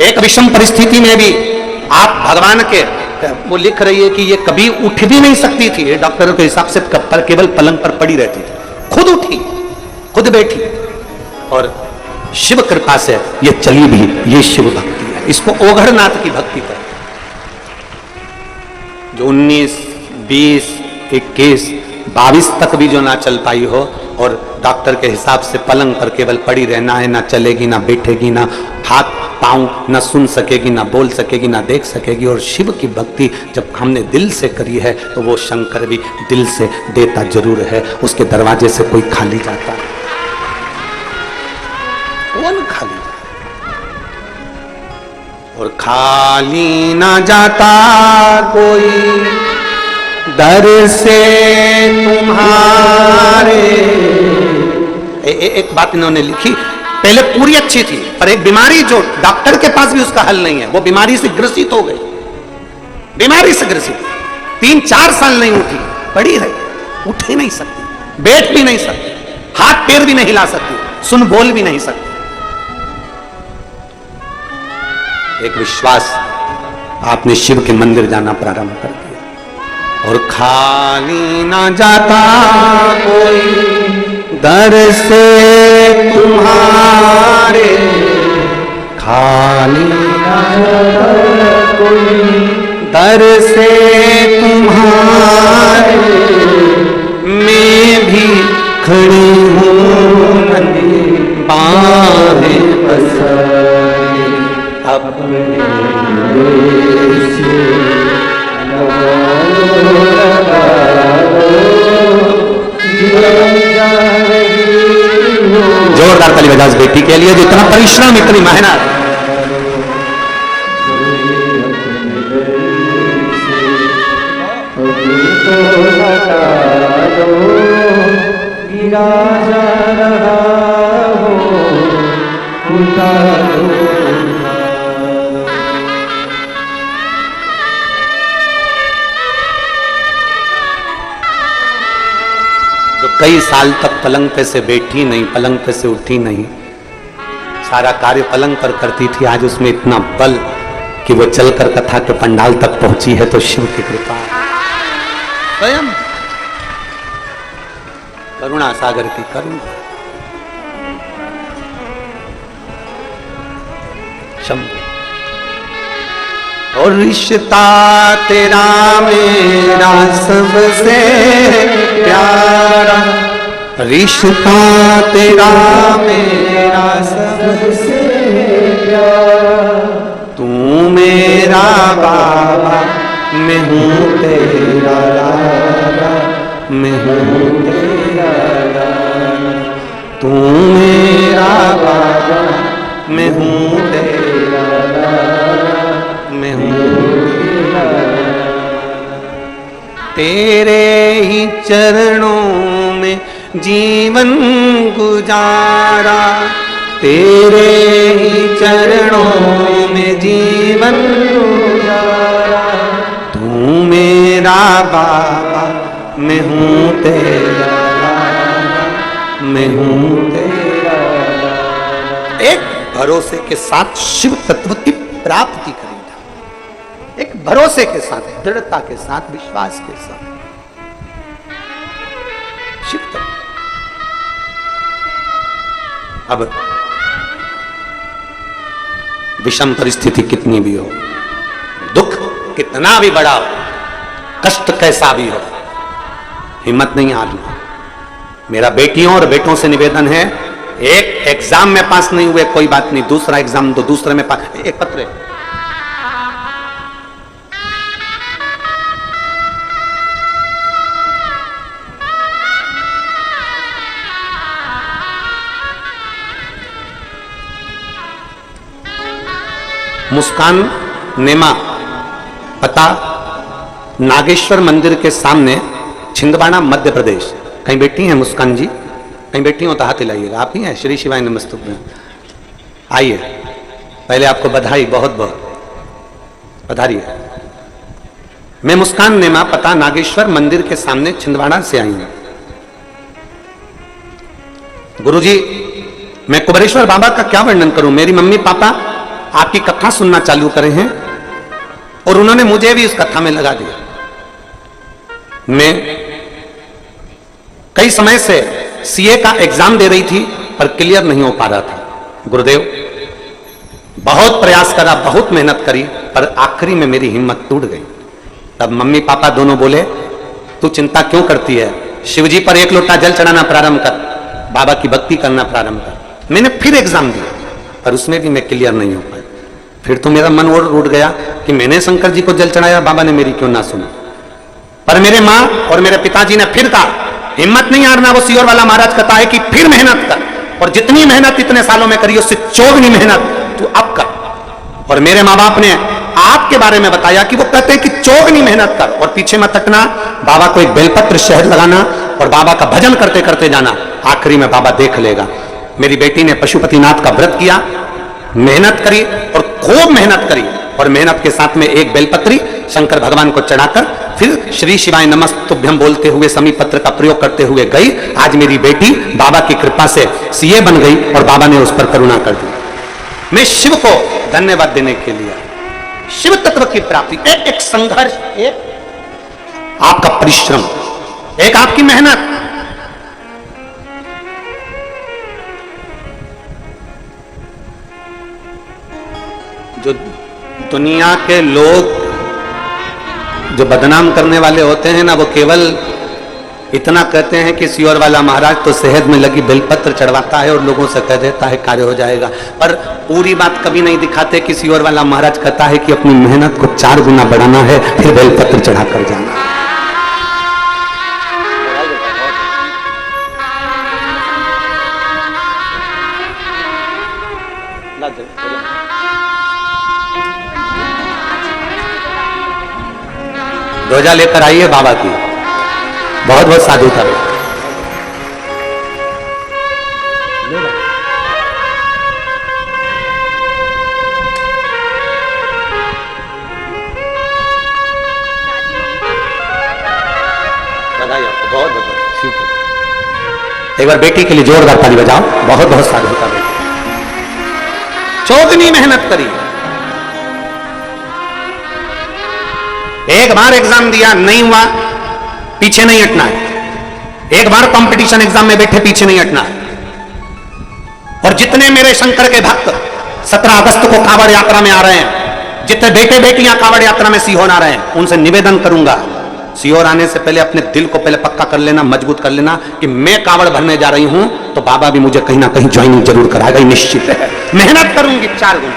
एक विषम परिस्थिति में भी आप भगवान के, वो लिख रही है कि ये कभी उठ भी नहीं सकती थी, ये डॉक्टरों के हिसाब से केवल पलंग पर पड़ी रहती थी, खुद उठी, खुद बैठी और शिव कृपा से ये चली भी। ये शिव भक्ति है, इसको ओघड़नाथ की भक्ति कहते हैं। जो 19, 20, 21, 22 तक भी जो ना चल पाई हो और डॉक्टर के हिसाब से पलंग पर केवल पड़ी रहना है, ना चलेगी, ना बैठेगी, ना हाथ पांव, ना सुन सकेगी, ना बोल सकेगी, ना देख सकेगी। और शिव की भक्ति जब हमने दिल से करी है तो वो शंकर भी दिल से देता जरूर है, उसके दरवाजे से कोई खाली जाता है, कौन खाली जाता, और खाली ना जाता कोई दर से तुम्हारे। एक बात इन्होंने लिखी, पहले पूरी अच्छी थी पर एक बीमारी जो डॉक्टर के पास भी उसका हल नहीं है, वो बीमारी से ग्रसित हो गई, बीमारी से ग्रसित, 3-4 साल नहीं उठी, पड़ी रही, उठ ही नहीं सकती, बैठ भी नहीं सकती, हाथ पैर भी नहीं हिला सकती, सुन बोल भी नहीं सकती। एक विश्वास, आपने शिव के मंदिर जाना प्रारंभ कर दिया और खाली ना जाता कोई दर से तुम्हारे, खाली ना जाता कोई दर से तुम्हारे, मैं भी खड़ी हूँ बाहें पसारे अपने देश जोरदार ताली बजाओ बेटी के लिए जो इतना परिश्रम, इतनी मेहनत। कई साल तक पलंग पे से बैठी नहीं, पलंग पे से उठी नहीं, सारा कार्य पलंग पर करती थी, आज उसमें इतना बल कि वो चलकर कथा के पंडाल तक पहुंची है, तो शिव की कृपा स्वयं करुणा सागर की करुणा। शंभु और रिश्ता तेरा मेरा सबसे प्यारा, रिश्ता तेरा मेरा सबसे प्यारा, तू मेरा बाबा मैं हूँ तेरा लाला, मैं हूँ तेरा लाला, तू मेरा बाबा मैं हूँ तेरा लाला, मैं हूँ तेरा लाला। तेरे ही चरणों में जीवन गुजारा, तेरे ही चरणों में जीवन गुजारा, तू मेरा बाबा मैं हूँ तेरा लाला, मैं हूँ तेरा लाला। एक भरोसे के साथ शिव तत्व की प्राप्ति करेगा, एक भरोसे के साथ, दृढ़ता के साथ, विश्वास के साथ शिव तत्व। अब विषम परिस्थिति कितनी भी हो, दुख कितना भी बड़ा हो, कष्ट कैसा भी हो, हिम्मत नहीं हारना। मेरा बेटियों और बेटों से निवेदन है, एक एग्जाम में पास नहीं हुए कोई बात नहीं, दूसरा एग्जाम दो, दूसरे में पास। एक पत्र मुस्कान नेमा, पता नागेश्वर मंदिर के सामने, छिंदवाड़ा मध्य प्रदेश। कहीं बैठी हैं मुस्कान जी? कहीं बैठी हो तो हाथ हिलाइएगा। आप ही हैं? श्री शिवाय नमस्तुभ्यं। आइए, पहले आपको बधाई, बहुत बहुत पधारिए। मैं मुस्कान नेमा, पता नागेश्वर मंदिर के सामने, छिंदवाड़ा से आई हूं। गुरुजी, मैं कुबेरेश्वर बाबा का क्या वर्णन करूं। मेरी मम्मी पापा आपकी कथा सुनना चालू करे हैं और उन्होंने मुझे भी इस कथा में लगा दिया। मैं कई समय से सीए का एग्जाम दे रही थी पर क्लियर नहीं हो पा रहा था। गुरुदेव, बहुत प्रयास करा, बहुत मेहनत करी, पर आखिरी में मेरी हिम्मत टूट गई। तब मम्मी पापा दोनों बोले, तू चिंता क्यों करती है, शिवजी पर एक लोटा जल चढ़ाना प्रारंभ कर, बाबा की भक्ति करना प्रारंभ कर। मैंने फिर एग्जाम दिया पर उसमें भी मैं क्लियर नहीं हो पाया। फिर तो मेरा मन और उठ गया कि मैंने शंकर जी को जल चढ़ाया, बाबा ने मेरी क्यों ना सुनी। पर मेरे माँ और मेरे पिताजी ने फिर कहा, हिम्मत नहीं हारना। वो सियोर वाला महाराज कहता है कि फिर मेहनत कर, और जितनी मेहनत इतने सालों में करी उससे चौगुनी मेहनत तू अब कर। और मेरे माँ बाप ने आपके बारे में बताया कि वो कहते हैं कि चौगुनी मेहनत कर और पीछे मत हटना। बाबा को एक बेलपत्र शहद लगाना और बाबा का भजन करते करते जाना, आखिरी में बाबा देख लेगा। मेरी बेटी ने पशुपतिनाथ का व्रत किया, मेहनत करी और खूब मेहनत करी, और मेहनत के साथ में एक बेलपत्री शंकर भगवान को चढ़ाकर फिर श्री शिवाय नमस्तुभ्यं बोलते हुए समी पत्र का प्रयोग करते हुए गई। आज मेरी बेटी बाबा की कृपा से सीए बन गई और बाबा ने उस पर करुणा कर दी। मैं शिव को धन्यवाद देने के लिए, शिव तत्व की प्राप्ति, एक संघर्ष, एक आपका परिश्रम, एक आपकी मेहनत। जो दुनिया के लोग जो बदनाम करने वाले होते हैं ना, वो केवल इतना कहते हैं कि सियोर वाला महाराज तो शहद में लगी बेलपत्र चढ़वाता है और लोगों से कह देता है कार्य हो जाएगा, पर पूरी बात कभी नहीं दिखाते कि सियोर वाला महाराज कहता है कि अपनी मेहनत को 4 गुना बढ़ाना है, फिर बेलपत्र चढ़ा कर जाना। ध्वजा लेकर आइए बाबा की, बहुत बहुत साधुता। बहुत बहुत एक बार बेटी के लिए जोरदार ताली बजाओ, बहुत बहुत साधुता। चौगुनी मेहनत करी। एक बार एग्जाम दिया नहीं हुआ, पीछे नहीं हटना है। एक बार कंपटीशन एग्जाम में बैठे, पीछे नहीं हटना है। और जितने मेरे शंकर के भक्त 17 अगस्त को कांवड़ यात्रा में आ रहे हैं, जितने बेटे बेटियां कांवड़ यात्रा में सीहोर आ रहे हैं, उनसे निवेदन करूंगा, सीहोर आने से पहले अपने दिल को पहले पक्का कर लेना, मजबूत कर लेना कि मैं कांवड़ भरने जा रही हूं तो बाबा भी मुझे कहीं ना कहीं ज्वाइनिंग जरूर कराएगा, निश्चित है। मेहनत करूंगी 4 गुना।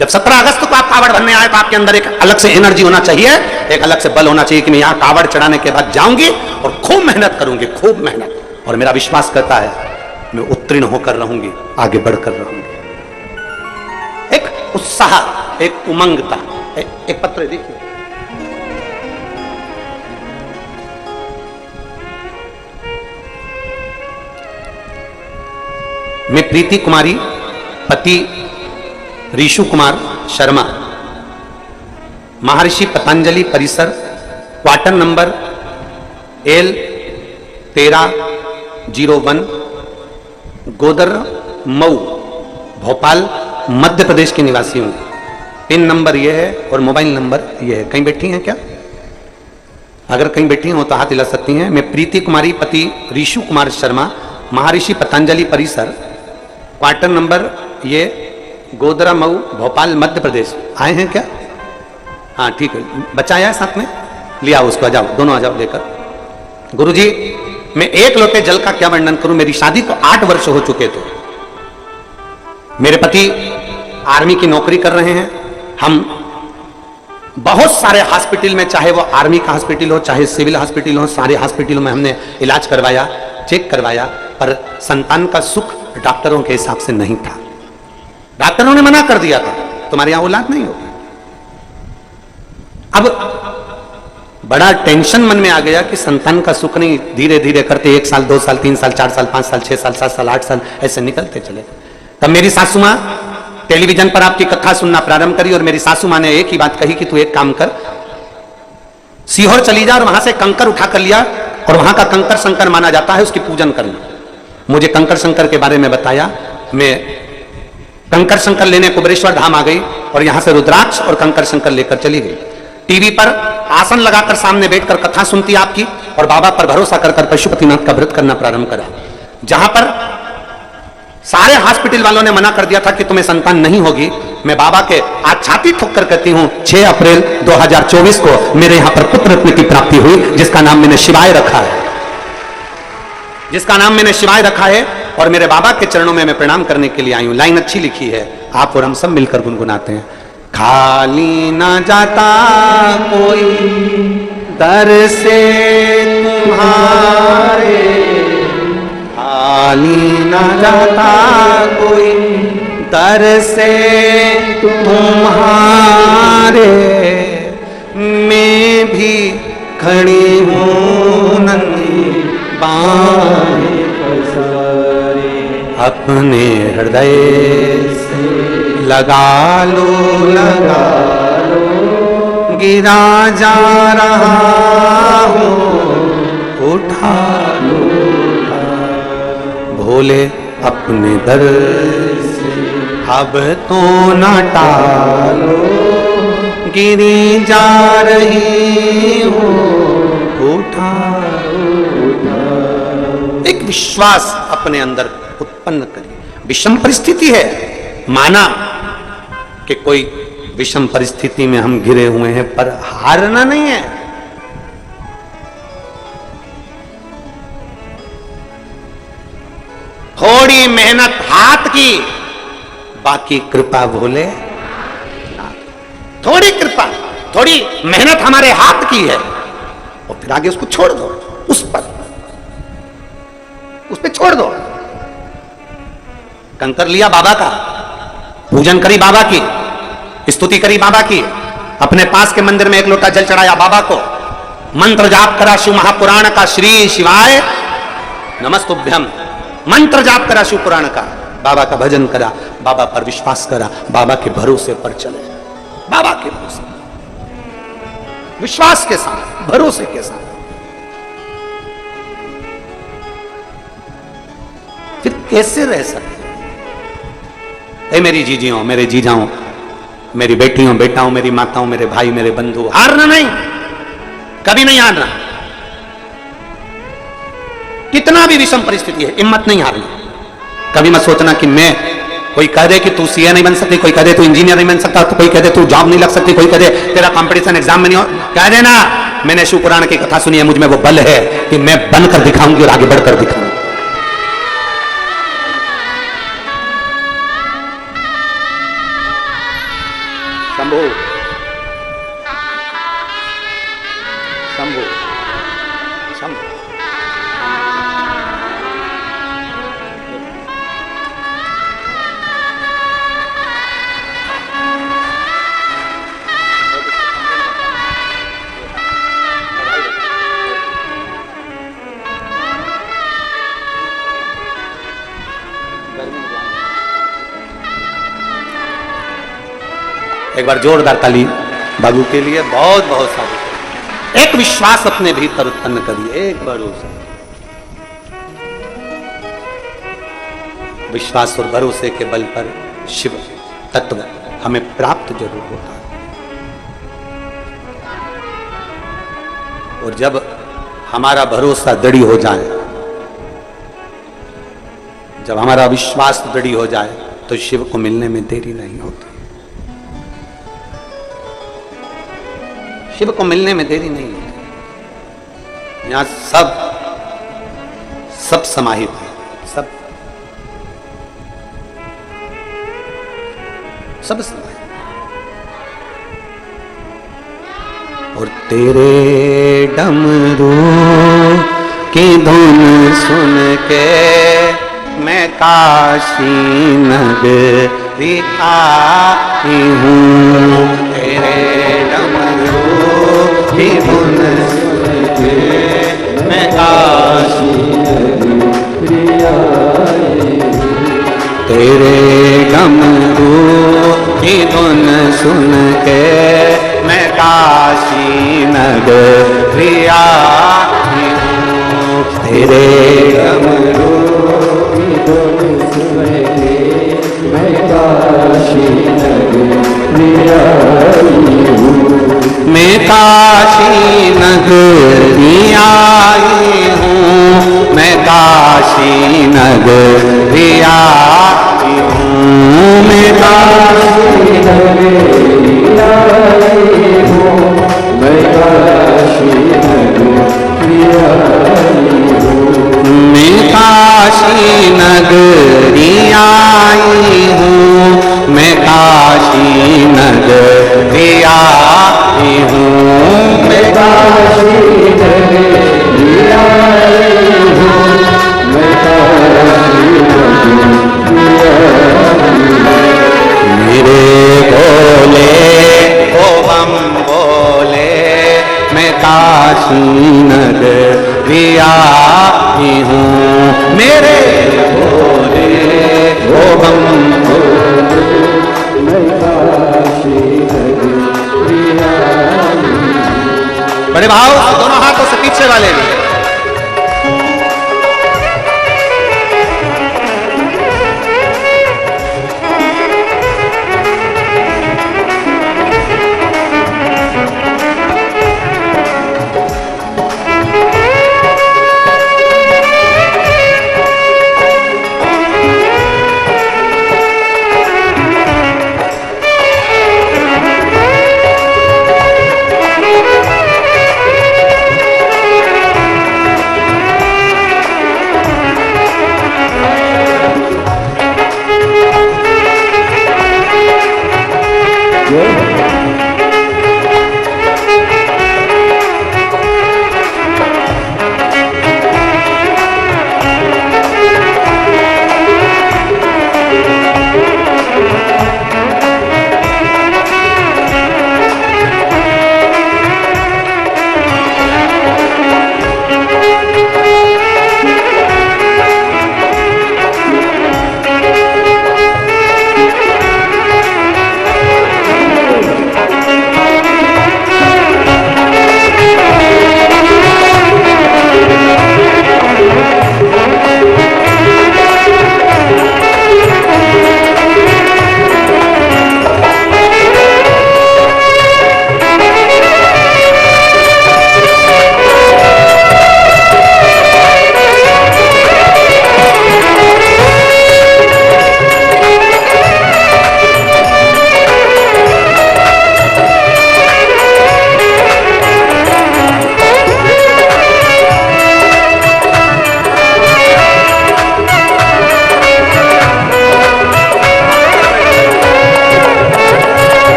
जब 17 अगस्त को आप कांवड़ भरने आए तो आपके अंदर एक अलग से एनर्जी होना चाहिए, एक अलग से बल होना चाहिए कि मैं यहां कांवड़ चढ़ाने के बाद जाऊंगी और खूब मेहनत करूंगी, खूब मेहनत। और मेरा विश्वास करता है मैं उत्तीर्ण होकर रहूंगी, आगे बढ़कर रहूंगी। एक उत्साह, एक उमंगता। एक पत्र देखिए, मैं प्रीति कुमारी, पति ऋषु कुमार शर्मा, महर्षि पतंजलि परिसर, क्वार्टर नंबर L1301, गोदर मऊ, भोपाल, मध्य प्रदेश के निवासी हूं। पिन नंबर यह है और मोबाइल नंबर यह है। कहीं बैठी हैं क्या? अगर कहीं बैठी हो तो हाथ हिला सकती हैं। मैं प्रीति कुमारी, पति ऋषु कुमार शर्मा, महर्षि पतंजलि परिसर, क्वार्टर नंबर ये गोदरा मऊ, भोपाल, मध्य प्रदेश। आए हैं क्या? हाँ ठीक है। बच्चा आया है साथ में? लिया उसको, आ जाओ, दोनों आ जाओ लेकर। गुरुजी, मैं एक लोटे जल का क्या वर्णन करूं। मेरी शादी को 8 वर्ष हो चुके थे। मेरे पति आर्मी की नौकरी कर रहे हैं। हम बहुत सारे हॉस्पिटल में, चाहे वो आर्मी का हॉस्पिटल हो, चाहे सिविल हॉस्पिटल हो, सारे हॉस्पिटलों में हमने इलाज करवाया, चेक करवाया, पर संतान का सुख डॉक्टरों के हिसाब से नहीं था। डॉक्टरों ने मना कर दिया था, तुम्हारे यहां औलाद नहीं होगी। अब बड़ा टेंशन मन में आ गया कि संतान का सुख नहीं, धीरे धीरे करते 1 साल, 2 साल, 3 साल, 4 साल, 5 साल, 6 साल, 7 साल, 8 साल ऐसे निकलते चले। तब मेरी सासू मां टेलीविजन पर आपकी कथा सुनना प्रारंभ करी और मेरी सासू मां ने एक ही बात कही कि तू एक काम कर, सीहोर चली जा और वहां से कंकर उठा कर लिया, और वहां का कंकर शंकर माना जाता है, उसकी पूजन करना। मुझे कंकर शंकर के बारे में बताया। मैं कंकर शंकर लेने कुबेरेश्वर धाम आ गई और यहां से रुद्राक्ष और कंकर शंकर लेकर चली गई। टीवी पर आसन लगाकर सामने बैठकर कथा सुनती आपकी, और बाबा पर भरोसा कर पशुपतिनाथ का व्रत करना प्रारंभ करा। जहां पर सारे हॉस्पिटल वालों ने मना कर दिया था कि तुम्हें संतान नहीं होगी, मैं बाबा के आज छाती ठोक कर कहती हूं 6 अप्रैल 2024 को मेरे यहां पर पुत्र रत्न की प्राप्ति हुई, जिसका नाम मैंने शिवाय रखा है, जिसका नाम मैंने शिवाय रखा है। और मेरे बाबा के चरणों में मैं प्रणाम करने के लिए आई हूं। लाइन अच्छी लिखी है, आप और हम सब मिलकर गुनगुनाते हैं। खाली ना जाता कोई दर से तुम्हारे, खाली ना जाता कोई दर से तुम्हारे, मैं भी खड़ी हूं नंगी बाहें पसारे, अपने हृदय से लगा लो, गिरा जा रहा हूं, उठा लो, भोले अपने दर से अब तो न टालो, गिरी जा रही हूं, उठा लो। एक विश्वास अपने अंदर उत्पन्न करिए। विषम परिस्थिति है, माना कि कोई विषम परिस्थिति में हम घिरे हुए हैं, पर हारना नहीं है। थोड़ी मेहनत हाथ की, बाकी कृपा भोले। थोड़ी कृपा, थोड़ी मेहनत हमारे हाथ की है, और फिर आगे उसको छोड़ दो, उस पर छोड़ दो। कंकर लिया बाबा का, पूजन करी बाबा की, स्तुति करी बाबा की, अपने पास के मंदिर में 1 लोटा जल चढ़ाया बाबा को, मंत्र जाप करा शिव महापुराण का, श्री शिवाय नमस्तुभ्यम, मंत्र जाप करा शिव पुराण का, बाबा का भजन करा, बाबा पर विश्वास करा, बाबा के भरोसे पर चले, बाबा के भरोसे, विश्वास के साथ, भरोसे के साथ। कैसे रह सकते? ए मेरी जीजियों, मेरे जीजाओं, मेरी बेटियों, बेटाओं, मेरी माताओं, मेरे भाई, मेरे बंधु, हारना नहीं, कभी नहीं हारना। कितना भी विषम परिस्थिति है, हिम्मत नहीं हारना। कभी मत सोचना कि मैं, कोई कह दे कि तू सीए नहीं बन सकती, कोई कह दे तू इंजीनियर नहीं बन सकता, तो कोई कह दे तू जॉब नहीं लग सकती, कोई कह दे तेरा कंपटीशन एग्जाम में नहीं हो, कह देना मैंने शिव पुराण की कथा सुनी है, मुझ में वो बल है कि मैं बनकर दिखाऊंगी और आगे बढ़कर दिखाऊंगी। शंभू शंभू शंभू एक बार जोरदार ताली बाबू के लिए, बहुत बहुत सारे। एक विश्वास अपने भीतर उत्पन्न करिए, एक भरोसा, विश्वास और भरोसे के बल पर शिव तत्व हमें प्राप्त जरूर होता है। और जब हमारा भरोसा दृढ़ हो जाए, जब हमारा विश्वास दृढ़ हो जाए, तो शिव को मिलने में देरी नहीं होती। शिव को मिलने में देरी नहीं होती। यहां सब समाहित है, सब समाहित। और तेरे डमरू की धुन सुन के मैं काशी नगरी आई हूँ। तेरे डमरू की धुन सुन के मैं काशी नगरी आई हूँ। तेरे डमरू की धुन सुन के मैं काशी नगरी आई हूँ। तेरे डमरू की धुन सुन के मैं काशी नगरी आई हूँ। मैं काशी नगरी आई हूँ। मैं काशी नगरी आई हूँ। मैं काशी नगरी आई हूँ। मैं काशी नगरी आई हूँ। मैं काशी नगरी आई हूँ। मैं काशी नगरी आई हूँ। मैं काशी नगरी आई हूँ। मैं काशी नगरी आई हूँ। मेरे बोले ओ बम बोले मैं काशी नगरी आई हूँ। मेरे बोले ओ बम बोले मैं काशी नगरी आई हूँ। बड़े भाव, दोनों हाथों से पीछे वाले भी।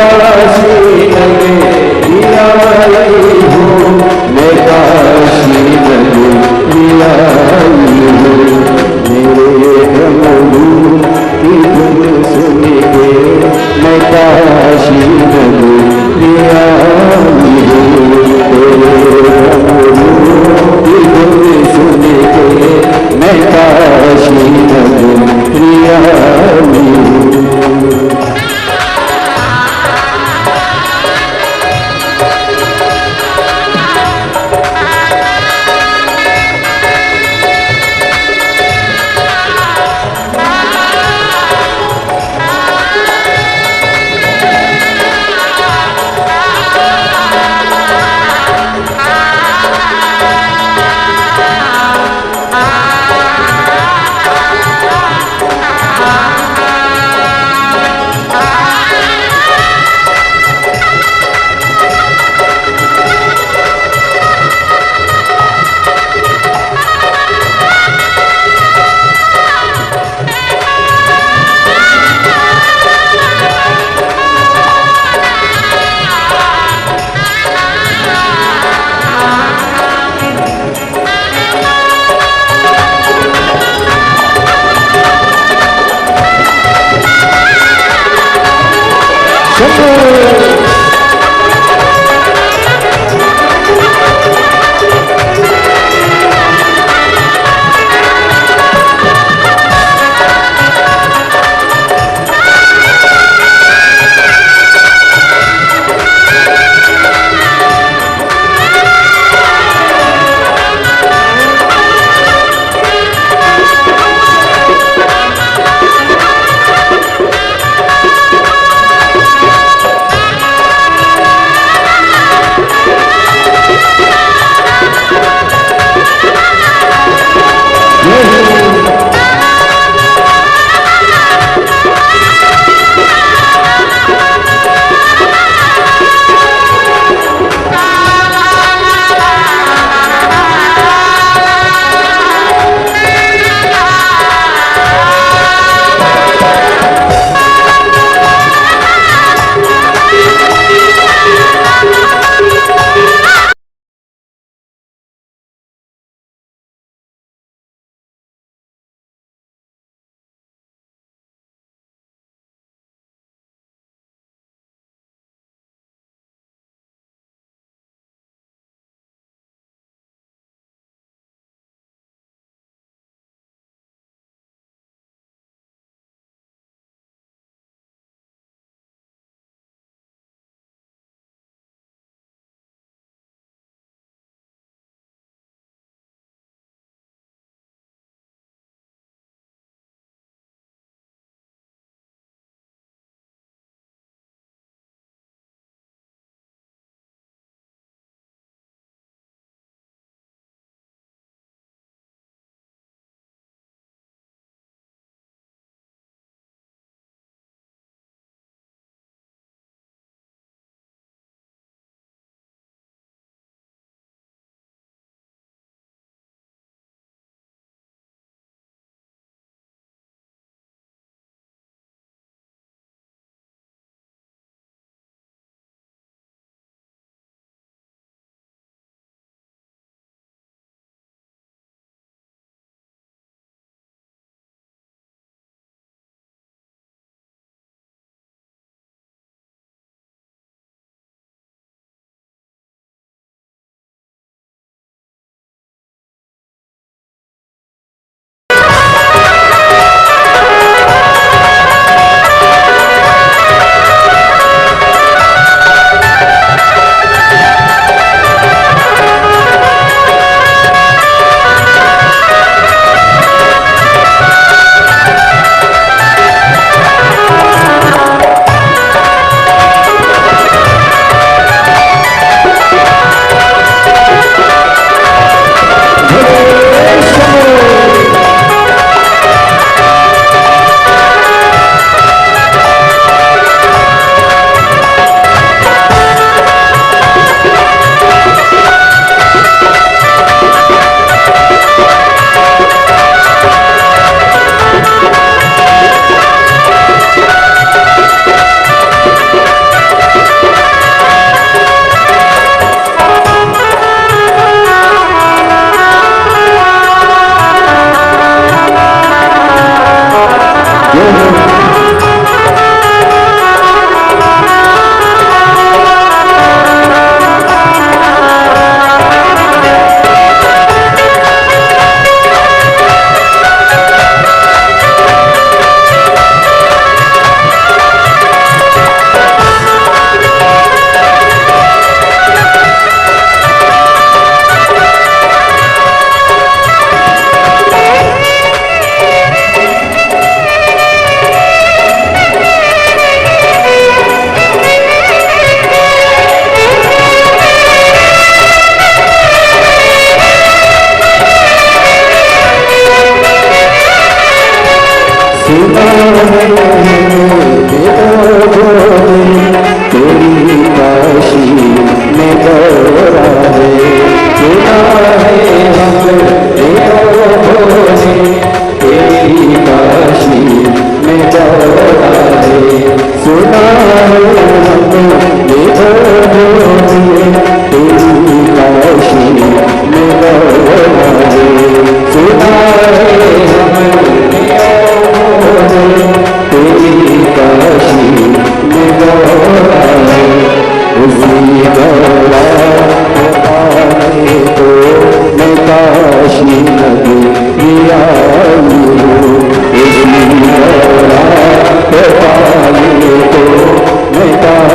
काशी नगरी आई हूँ, मैं काशी नगरी आई हूँ। मेरे डमरू की धुन सुन के मैं काशी नगरी आई हूँ। तेरे डमरू की धुन सुन के मैं काशी नगरी आई हूँ।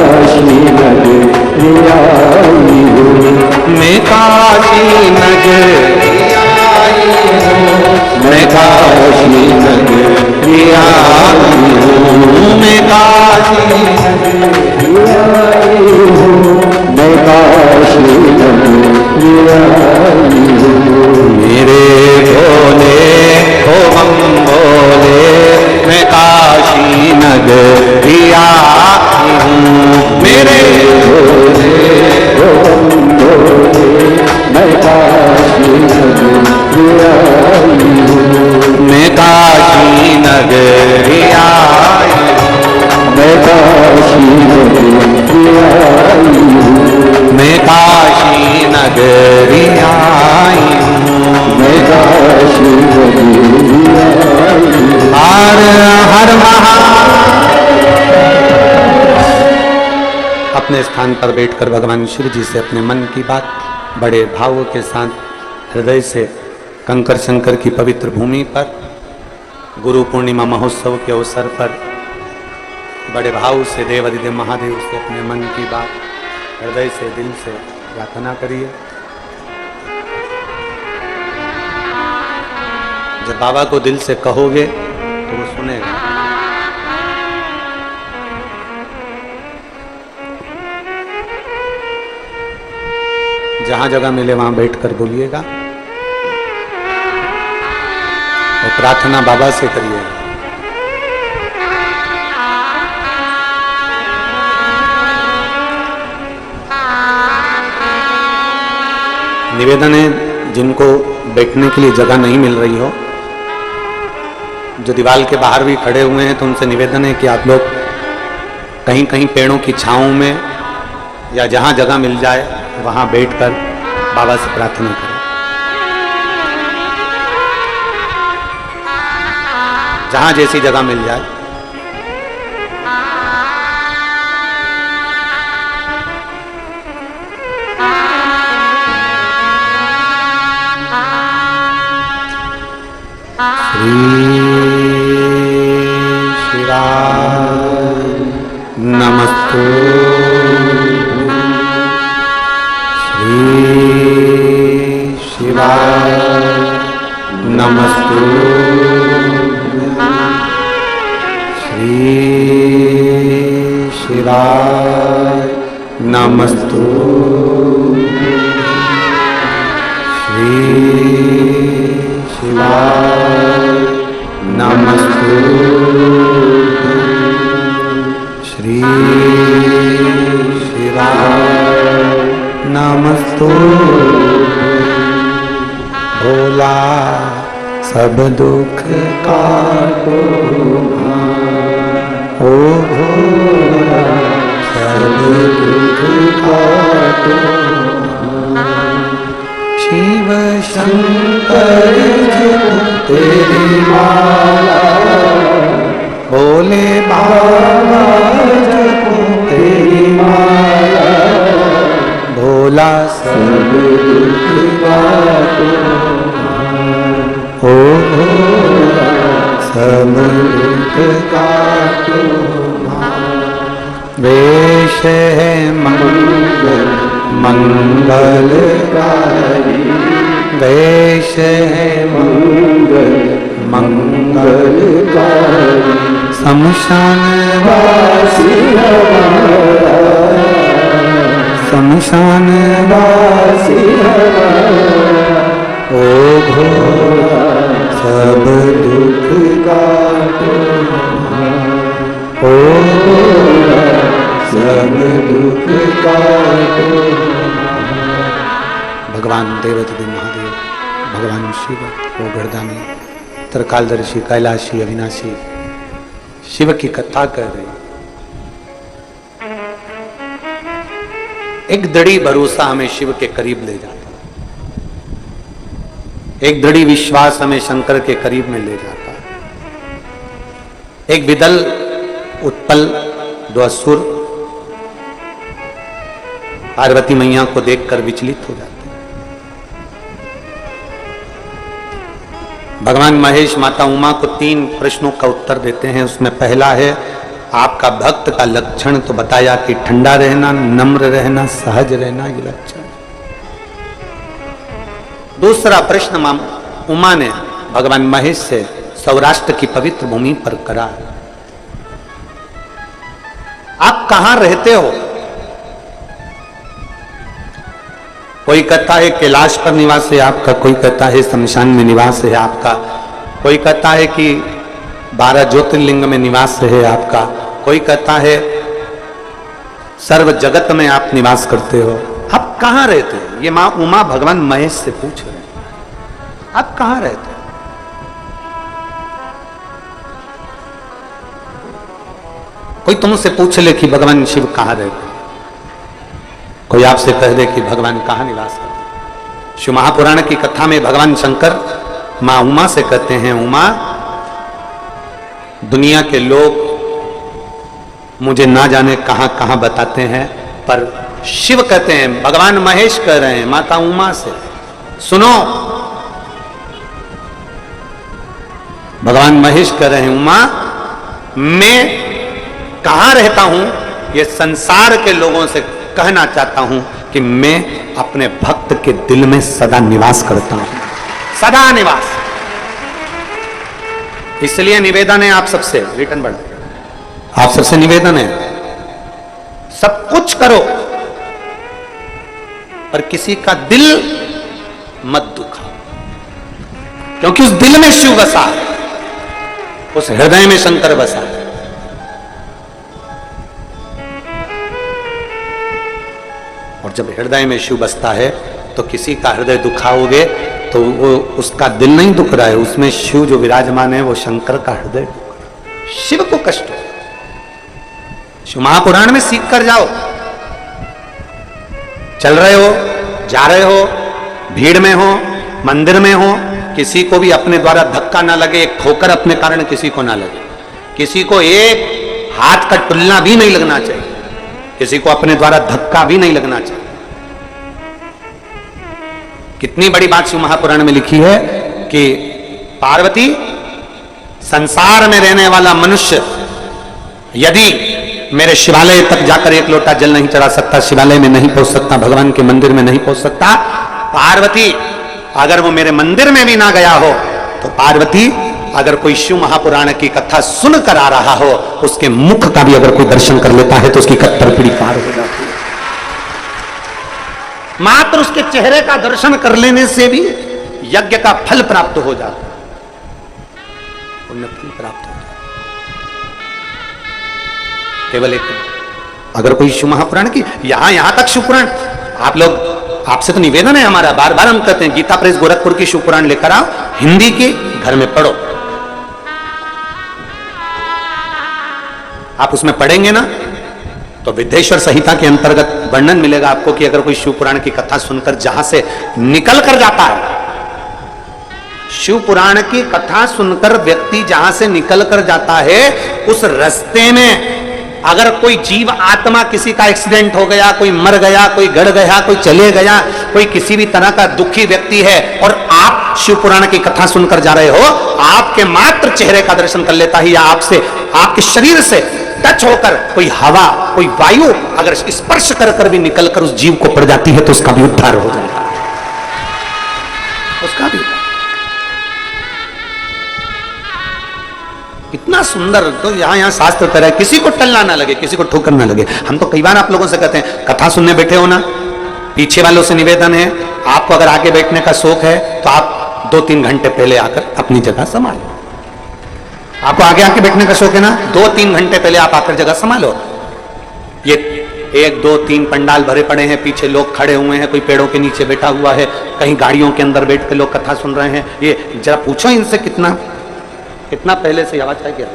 काशी नगरी आई हूँ, मैं काशी नगरी आई हूँ, मैं काशी नगरी आई हूँ, मैं काशी नगरी आई हूँ, मैं काशी नगरी आई हूँ। मेरे भोले हो हम भोले, मैं काशी नगरी आई हूँ, मेरे भोले हो हम भोले, मैं काशी नगरी आई हूँ, मैं काशी नगरी आई हूँ, मैं काशी नगरी आई हूँ, मैं काशी नगरी आई हूँ, मैं काशी नगरी आई हूँ। हर हर अपने स्थान पर बैठकर भगवान शिव जी से अपने मन की बात बड़े भावों के साथ हृदय से कंकर शंकर की पवित्र भूमि पर गुरु पूर्णिमा महोत्सव के अवसर पर बड़े भाव से देव अधिदेव महादेव से अपने मन की बात हृदय से दिल से यातना करिए। जब बाबा को दिल से कहोगे तो वो सुनेगा। जहां जगह मिले वहां बैठकर बोलिएगा और प्रार्थना बाबा से करिएगा। निवेदन है, जिनको बैठने के लिए जगह नहीं मिल रही हो, जो दीवार के बाहर भी खड़े हुए हैं, तो उनसे निवेदन है कि आप लोग कहीं कहीं पेड़ों की छांव में या जहां जगह मिल जाए वहां बैठकर बाबा से प्रार्थना करें। जहां जैसी जगह मिल जाए। श्री राम नमस्तु, श्री शिवाय नमस्तु, श्री शिवाय नमस्तु, श्री शिवाय नमस्तु, श्री शिवाय नमस्तु। भोला सब दुख काटो, ओ भोला सब दुख काटो, शिव शंकर तेरी माला, भोले बाबा जपो तेरी माला, भोला सब दुख काटो, ओ भोला सब दुख काटो। वेश है मंगल मंगलकारी, वेश है मंगल मंगलकारी, शमशान वासी हमारा, शमशान वासी हमारा, ओ भोला सब दुख काटो, ओ भोला सब दुख काटो। भगवान देवदेव महादेव, भगवान शिव वो गर्दानी त्रिकालदर्शी कैलाशी अविनाशी शिव की कथा कर रहे। एक दृढ़ी भरोसा हमें शिव के करीब ले जाता, एक दृढ़ी विश्वास हमें शंकर के करीब में ले जाता। एक विदल उत्पल दो असुर पार्वती मैया को देखकर विचलित हो जाते। भगवान महेश माता उमा को 3 प्रश्नों का उत्तर देते हैं। उसमें पहला है आपका भक्त का लक्षण तो बताया कि ठंडा रहना, नम्र रहना, सहज रहना, ये लक्षण। दूसरा प्रश्न उमा ने भगवान महेश से सौराष्ट्र की पवित्र भूमि पर करा, आप कहां रहते हो? कोई कहता है कैलाश पर निवास है आपका, कोई कहता है शमशान में निवास है आपका, कोई कहता है कि 12 ज्योतिर्लिंग में निवास है आपका, कोई कहता है सर्व जगत में आप निवास करते हो। आप कहां रहते हो? ये मां उमा भगवान महेश से पूछ रहे हैं, आप कहां रहते हो? कोई तुमसे पूछ ले कि भगवान शिव कहां रहते, कोई आपसे कह दे कि भगवान कहां निवास करते। शिव महापुराण की कथा में भगवान शंकर मां उमा से कहते हैं, उमा दुनिया के लोग मुझे ना जाने कहां कहां बताते हैं, पर शिव कहते हैं, भगवान महेश कह रहे हैं माता उमा से, सुनो। भगवान महेश कह रहे हैं, उमा मैं कहां रहता हूं ये संसार के लोगों से कहना चाहता हूं कि मैं अपने भक्त के दिल में सदा निवास करता हूं, सदा निवास। इसलिए निवेदन है आप सबसे, रिटर्न बढ़ा, आप सबसे निवेदन है, सब कुछ करो पर किसी का दिल मत दुखाओ, क्योंकि उस दिल में शिव बसा, उस हृदय में शंकर बसा। और जब हृदय में शिव बसता है तो किसी का हृदय दुखाओगे तो वो उसका दिल नहीं दुख रहा है, उसमें शिव जो विराजमान है वो शंकर का हृदय दुख रहा है, शिव को कष्ट हो। शिव महापुराण में सीख कर जाओ, चल रहे हो, जा रहे हो, भीड़ में हो, मंदिर में हो, किसी को भी अपने द्वारा धक्का ना लगे, एक ठोकर अपने कारण किसी को ना लगे, किसी को एक हाथ का टुल्ला भी नहीं लगना चाहिए, किसी को अपने द्वारा धक्का भी नहीं लगना चाहिए। कितनी बड़ी बात शिव महापुराण में लिखी है कि पार्वती, संसार में रहने वाला मनुष्य यदि मेरे शिवालय तक जाकर एक लोटा जल नहीं चढ़ा सकता, शिवालय में नहीं पहुंच सकता, भगवान के मंदिर में नहीं पहुंच सकता, पार्वती अगर वो मेरे मंदिर में भी ना गया हो तो पार्वती अगर कोई शिव महापुराण की कथा सुनकर आ रहा हो, उसके मुख का भी अगर कोई दर्शन कर लेता है तो उसकी कत्तर पीड़ी पार हो जाती है। मात्र उसके चेहरे का दर्शन कर लेने से भी यज्ञ का फल प्राप्त हो जाता है, पुण्य फल प्राप्त हो जाता है। केवल एक अगर कोई शिव महापुराण की यहां तक शिव पुराण, आप लोग, आपसे तो निवेदन है हमारा, बार बार हम कहते हैं, गीता प्रेस गोरखपुर की शिव पुराण लेकर आओ, हिंदी की घर में पढ़ो। आप उसमें पढ़ेंगे ना तो विद्येश्वर संहिता के अंतर्गत वर्णन मिलेगा आपको कि अगर कोई शिव पुराण की कथा सुनकर जहां से निकल कर जाता है, शिव पुराण की कथा सुनकर व्यक्ति जहां से निकल कर जाता है, उस रास्ते में अगर कोई जीव आत्मा, किसी का एक्सीडेंट हो गया, कोई मर गया, कोई गड़ गया, कोई चले गया, कोई किसी भी तरह का दुखी व्यक्ति है और आप शिव पुराण की कथा सुनकर जा रहे हो, आपके मात्र चेहरे का दर्शन कर लेता है या आपसे, आपके शरीर से टच होकर कोई हवा, कोई वायु अगर स्पर्श कर कर भी निकलकर उस जीव को पड़ जाती है तो उसका भी उद्धार हो जाता है, उसका भी। इतना सुंदर, तो यहां शास्त्र तरह किसी को टलना ना लगे, किसी को ठोकर ना लगे। हम तो कई बार आप लोगों से कहते हैं, कथा सुनने बैठे हो ना, पीछे वालों से निवेदन है, आपको अगर आगे बैठने का शौक है तो आप 2-3 घंटे पहले आकर अपनी जगह संभालो। आपको आगे आके बैठने का शौक है ना, 2-3 घंटे पहले आप आकर जगह संभालो। ये 1-2-3 पंडाल भरे पड़े हैं, पीछे लोग खड़े हुए हैं, कोई पेड़ों के नीचे बैठा हुआ है, कहीं गाड़ियों के अंदर बैठ के लोग कथा सुन रहे हैं। ये जरा पूछो इनसे कितना पहले से आवाज है क्या,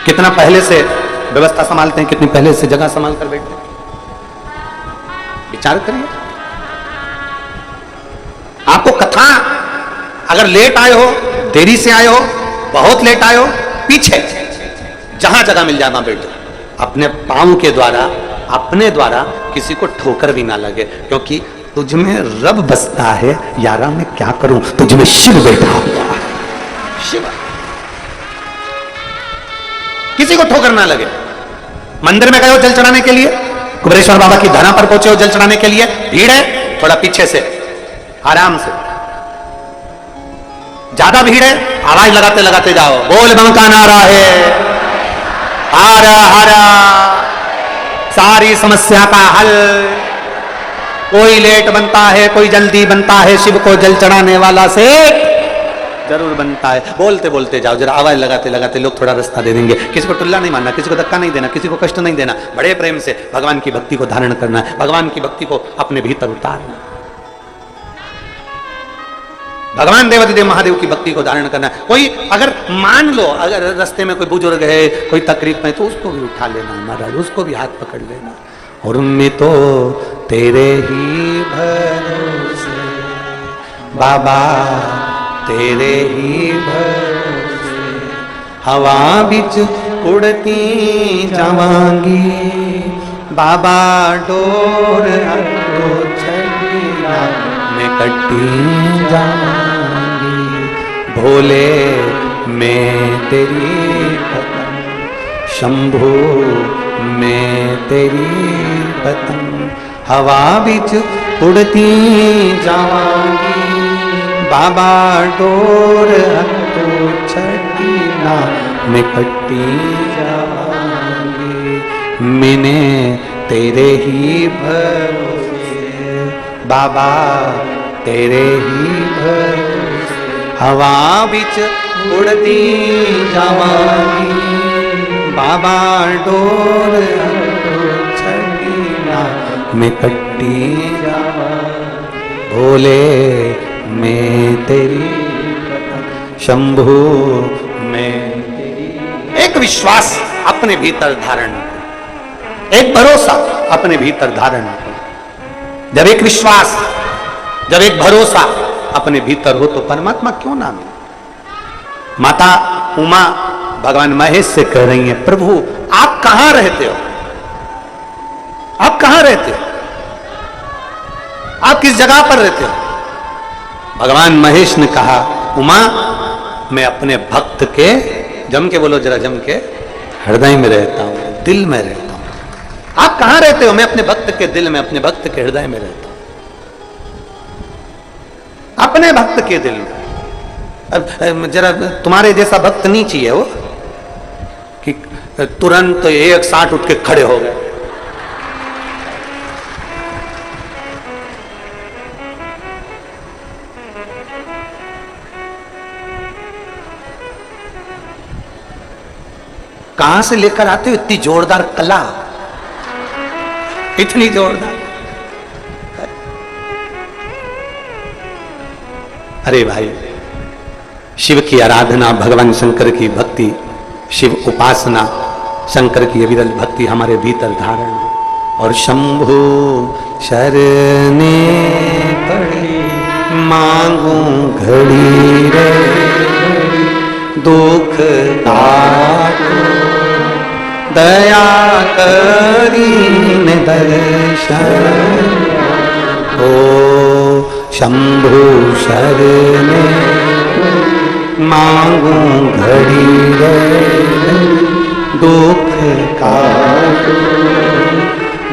कितना पहले से व्यवस्था संभालते हैं, कितनी पहले से जगह संभाल कर बैठते हैं, विचार करिए। आपको कथा अगर लेट आए हो, देरी से आए हो, बहुत लेट आए हो, पीछे जहां जगह मिल जाए वहां बैठ जाओ। अपने पांव के द्वारा, अपने द्वारा किसी को ठोकर भी ना लगे, क्योंकि तुझ में रब बसता है यारा, मैं क्या करूं, तुझ में शिव बैठा हुआ है, शिव। किसी को ठोकर ना लगे। मंदिर में गए हो जल चढ़ाने के लिए, कुबेरेश्वर बाबा की धरा पर पहुंचे हो जल चढ़ाने के लिए, भीड़ है, थोड़ा पीछे से आराम से। ज्यादा भीड़ है, आवाज लगाते लगाते जाओ, बोल बम का नारा है, हर हर, सारी समस्या का हल। कोई लेट बनता है, कोई जल्दी बनता है, शिव को जल चढ़ाने वाला से जरूर बनता है। बोलते बोलते जाओ, जरा आवाज लगाते लगाते लोग थोड़ा रास्ता दे देंगे। किसी को टुल्ला नहीं मारना, किसी को धक्का नहीं देना, किसी को कष्ट नहीं देना, बड़े प्रेम से भगवान की भक्ति को धारण करना है, भगवान की भक्ति को अपने भीतर उतारना, भगवान देवाधिदेव महादेव की भक्ति को धारण करना। कोई अगर मान लो अगर रास्ते में कोई बुजुर्ग है, कोई तकलीफ में, तो उसको भी उठा लेना महाराज, उसको भी हाथ पकड़ लेना। और मैं तो तेरे ही भरोसे बाबा, तेरे ही भरोसे हवा बिच उड़ती जावांगी बाबा, डोर तो छड़िया मैं कटी जाऊंगी। भोले मैं तेरी पतंग, शंभू मैं तेरी पतंग, हवा बिच उड़ती जाऊंगी बाबा, डोर तो छड़िया मैं कटी जाऊंगी। मैंने तेरे ही भरोसे बाबा, तेरे ही भरोसे हवा बिच उड़ती जावांगी बाबा, डोर छड़िया मैं कटी जावांगी। भोले मैं तेरी, शंभू मैं तेरी। एक विश्वास अपने भीतर धारण, एक भरोसा अपने भीतर धारण। जब एक विश्वास, जब एक भरोसा अपने भीतर हो तो परमात्मा क्यों ना मिले। माता उमा भगवान महेश से कह रही हैं, प्रभु आप कहां रहते हो, आप कहां रहते हो, आप किस जगह पर रहते हो। भगवान महेश ने कहा, उमा मैं अपने भक्त के, जम के बोलो जरा, जम के, हृदय में रहता हूं, दिल में रहता हूं। आप कहां रहते हो, मैं अपने भक्त के दिल में, अपने भक्त के हृदय में रहता हूं, अपने भक्त के दिल में। अब जरा तुम्हारे जैसा भक्त नहीं चाहिए वो कि तुरंत 160 उठ के खड़े हो गए। कहां से लेकर आते हो इतनी जोरदार कला, इतनी जोरदार। अरे भाई, शिव की आराधना, भगवान शंकर की भक्ति, शिव उपासना, शंकर की अविरल भक्ति हमारे भीतर धारण। और शंभु शरणे पड़े मांगू घड़ी रे, दुख काटो दया करीन दर्शन। ओ शंभु शरणे मांगू घड़ी रे, दुख काटो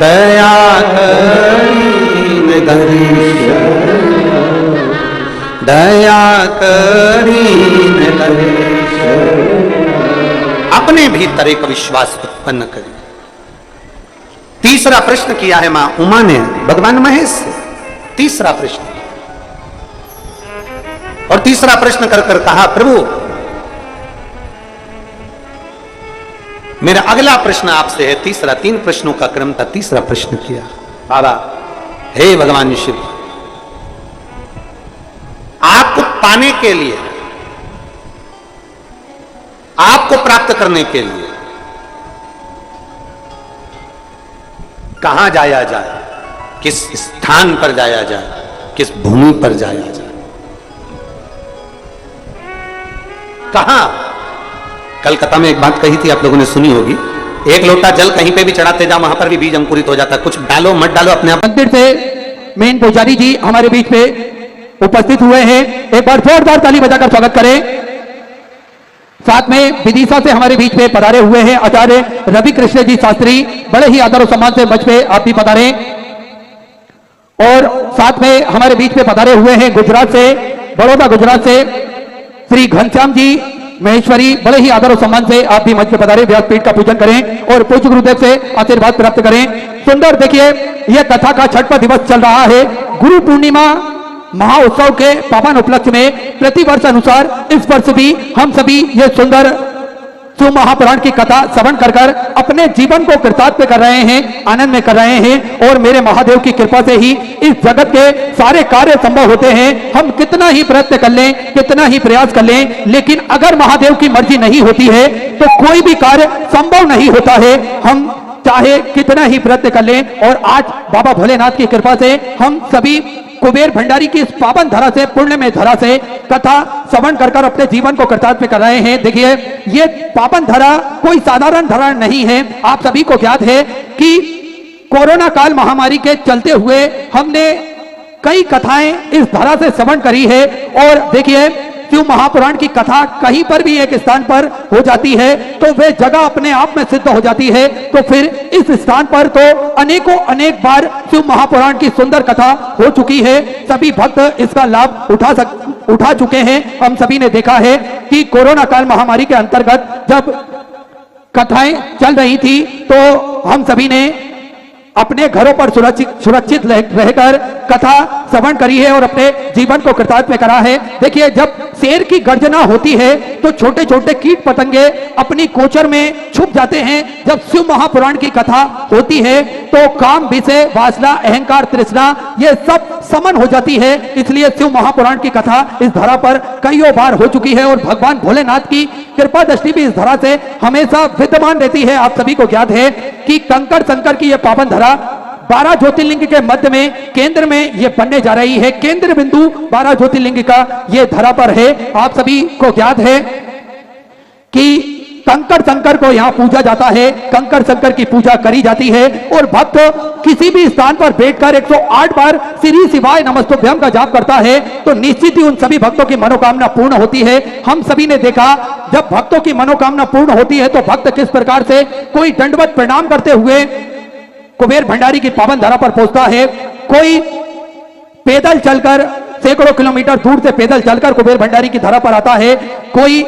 दया करीन दर्शन, दया करीन दर्शन। अपने भीतर एक विश्वास उत्पन्न करिए। तीसरा प्रश्न किया है मां उमा ने भगवान महेश से, तीसरा प्रश्न। और तीसरा प्रश्न कर कर कहा, प्रभु मेरा अगला प्रश्न आपसे है। तीसरा, 3 प्रश्नों का क्रम था, तीसरा प्रश्न किया, बाबा हे भगवान शिव, आपको पाने के लिए, आपको प्राप्त करने के लिए कहां जाया जाए, किस स्थान पर जाया जाए, किस भूमि पर जाया जाए, कहां। कलकत्ता में एक बात कही थी, आप लोगों ने सुनी होगी, एक लोटा जल कहीं पे भी चढ़ाते जाओ, वहां पर भी बीज अंकुरित हो जाता है। कुछ डालो मत डालो अपने आप। मंदिर से मेन पुजारी जी हमारे बीच में उपस्थित हुए हैं, एक बार जोरदार ताली बजाकर स्वागत करें। साथ में विदिशा से हमारे बीच में पधारे हुए हैं आचार्य रवि कृष्ण जी शास्त्री, बड़े ही आदर और सम्मान से मंच पे आप भी पधारे। और साथ में हमारे बीच में पधारे हुए हैं गुजरात से, बड़ौदा गुजरात से श्री घनश्याम जी महेश्वरी, बड़े ही आदर और सम्मान से आप भी मंच पे पधारे। व्यासपीठ का पूजन करें और पूज्य गुरुदेव से आशीर्वाद प्राप्त करें। सुंदर देखिए, यह कथा का छठवां दिवस चल रहा है। गुरु पूर्णिमा महाउत्सव के पावन उपलक्ष्य में प्रतिवर्ष अनुसार इस वर्ष भी हम सभी ये सुंदर शिव महापुराण की कथा श्रवण कर कर अपने जीवन को कृतार्थ कर रहे हैं, आनंद में कर रहे हैं। और मेरे महादेव की कृपा से ही इस जगत के सारे कार्य संभव होते हैं। हम कितना ही प्रयत्न कर लें, कितना ही प्रयास कर लें, लेकिन अगर महादेव की मर्जी नहीं होती है तो कोई भी कार्य संभव नहीं होता है। हम चाहे कितना ही प्रयत्न कर लें। और आज बाबा भोलेनाथ की कृपा से हम सभी कुबेर भंडारी की इस पावन धरा से, पुण्य में धरा से कथा श्रवण कर कर अपने जीवन को कृतार्थ कर रहे हैं। देखिए, ये पावन धरा कोई साधारण धरा नहीं है। आप सभी को ज्ञात है कि कोरोना काल महामारी के चलते हुए हमने कई कथाएं इस धरा से श्रवण करी है। और देखिए, शिव महापुराण की कथा कहीं पर भी एक स्थान पर हो जाती है तो वे जगह अपने आप में सिद्ध हो जाती है। तो फिर इस स्थान पर तो अनेकों अनेक बार शिव महापुराण की सुंदर कथा हो चुकी है। सभी भक्त इसका लाभ उठा चुके हैं। हम सभी ने देखा है कि कोरोना काल महामारी के अंतर्गत जब कथाएं चल रही थी तो हम सभी ने अपने घरों पर सुरक्षित रहकर कथा श्रवण करी है और अपने जीवन को कृतार्थ में करा है। देखिए, जब शेर की गर्जना होती है तो छोटे छोटे कीट पतंगे अपनी कोचर में छुप जाते हैं। जब शिव महापुराण की कथा होती है तो काम, विषय, वासना, अहंकार, तृष्णा ये सब समन हो जाती है। इसलिए शिव महापुराण की कथा इस धरा पर कईयों बार हो चुकी है और भगवान भोलेनाथ की कृपा दृष्टि भी इस धरा से हमेशा विद्यमान रहती है। आप सभी को ज्ञात है कि कंकड़ शंकर की यह पावन धरा 12 ज्योतिर्लिंग के मध्य में केंद्र में ये बनने जा रही है। केंद्र बिंदु 12 ज्योतिर्लिंग का ये धरा पर है। आप सभी को ज्ञात है कि कंकड़ शंकर को यहाँ पूजा जाता है, कंकड़ शंकर की पूजा करी जाती है। और भक्त किसी भी स्थान पर बैठकर 108 बार श्री शिवाय नमस्तुभ्यम का जाप करता है तो निश्चित ही उन सभी भक्तों की मनोकामना पूर्ण होती है। हम सभी ने देखा, जब भक्तों की मनोकामना पूर्ण होती है तो भक्त किस प्रकार से कोई दंडवत प्रणाम करते हुए कुबेर भंडारी की पावन धरा पर पहुंचता है, कोई पैदल चलकर सैकड़ों किलोमीटर दूर से पैदल चलकर कुबेर भंडारी की धरा पर आता है, कोई,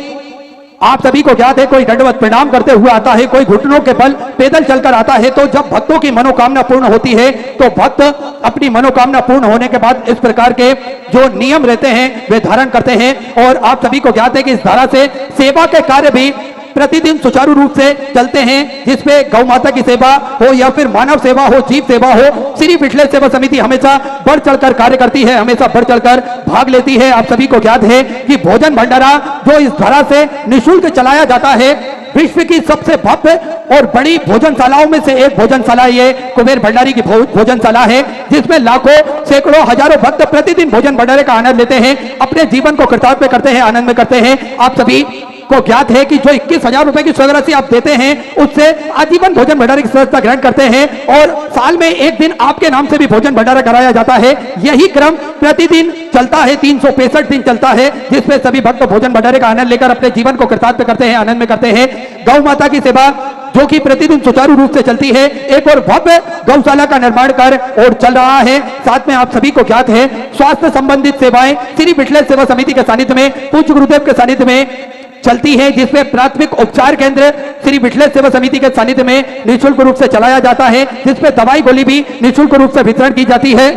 आप सभी को ज्ञात है, कोई दंडवत प्रणाम करते हुए आता है, कोई घुटनों के बल पैदल चलकर आता है। तो जब भक्तों की मनोकामना पूर्ण होती है तो भक्त अपनी मनोकामना पूर्ण होने के बाद इस प्रकार के जो नियम रहते हैं वे धारण करते हैं। और आप सभी को ज्ञात है कि इस धारा से सेवा के कार्य भी प्रतिदिन सुचारू रूप से चलते हैं, जिसमें गौ माता की सेवा हो या फिर मानव सेवा हो, जीव सेवा हो, श्री विठल सेवा समिति हमेशा बढ़ चढ़कर कार्य करती है, हमेशा बढ़ चढ़कर भाग लेती है। आप सभी को ज्ञात है कि भोजन भंडारा जो इस धरा से निःशुल्क चलाया जाता है, विश्व की सबसे भव्य और बड़ी भोजनशालाओं में से एक भोजनशाला ये कुबेर भंडारी की भोजनशाला है, जिसमें लाखों, सैकड़ों, हजारों भक्त प्रतिदिन भोजन भंडारे का आनंद लेते हैं, अपने जीवन को कृतार्थ करते हैं, आनंद में करते हैं। आप सभी को ज्ञात है कि जो 21,000 रुपए की स्वर्गराशि आप देते हैं उससे आजीवन भोजन भंडारे की सदस्यता ग्रहण करते हैं और साल में एक दिन आपके नाम से भी भोजन भंडारा कराया जाता है। यही क्रम प्रतिदिन चलता है, 365 दिन चलता है, जिसमें सभी भक्त भोजन भंडारे का आनंद लेकर अपने जीवन को कृतार्थ करते हैं, आनंद में करते हैं। गौ माता की सेवा जो कि प्रतिदिन सुचारू रूप से चलती है, एक और भव्य गौशाला का निर्माण कर और चल रहा है। साथ में आप सभी को ज्ञात है स्वास्थ्य संबंधित सेवाएं श्री विठल सेवा समिति के सानिध्य में, पूज्य गुरुदेव के सानिध्य में चलती है, जिसमें प्राथमिक उपचार केंद्र श्री विठल सेवा समिति के सानिध्य में निःशुल्क रूप से चलाया जाता है, जिसमें दवाई गोली भी निःशुल्क रूप से वितरण की जाती है।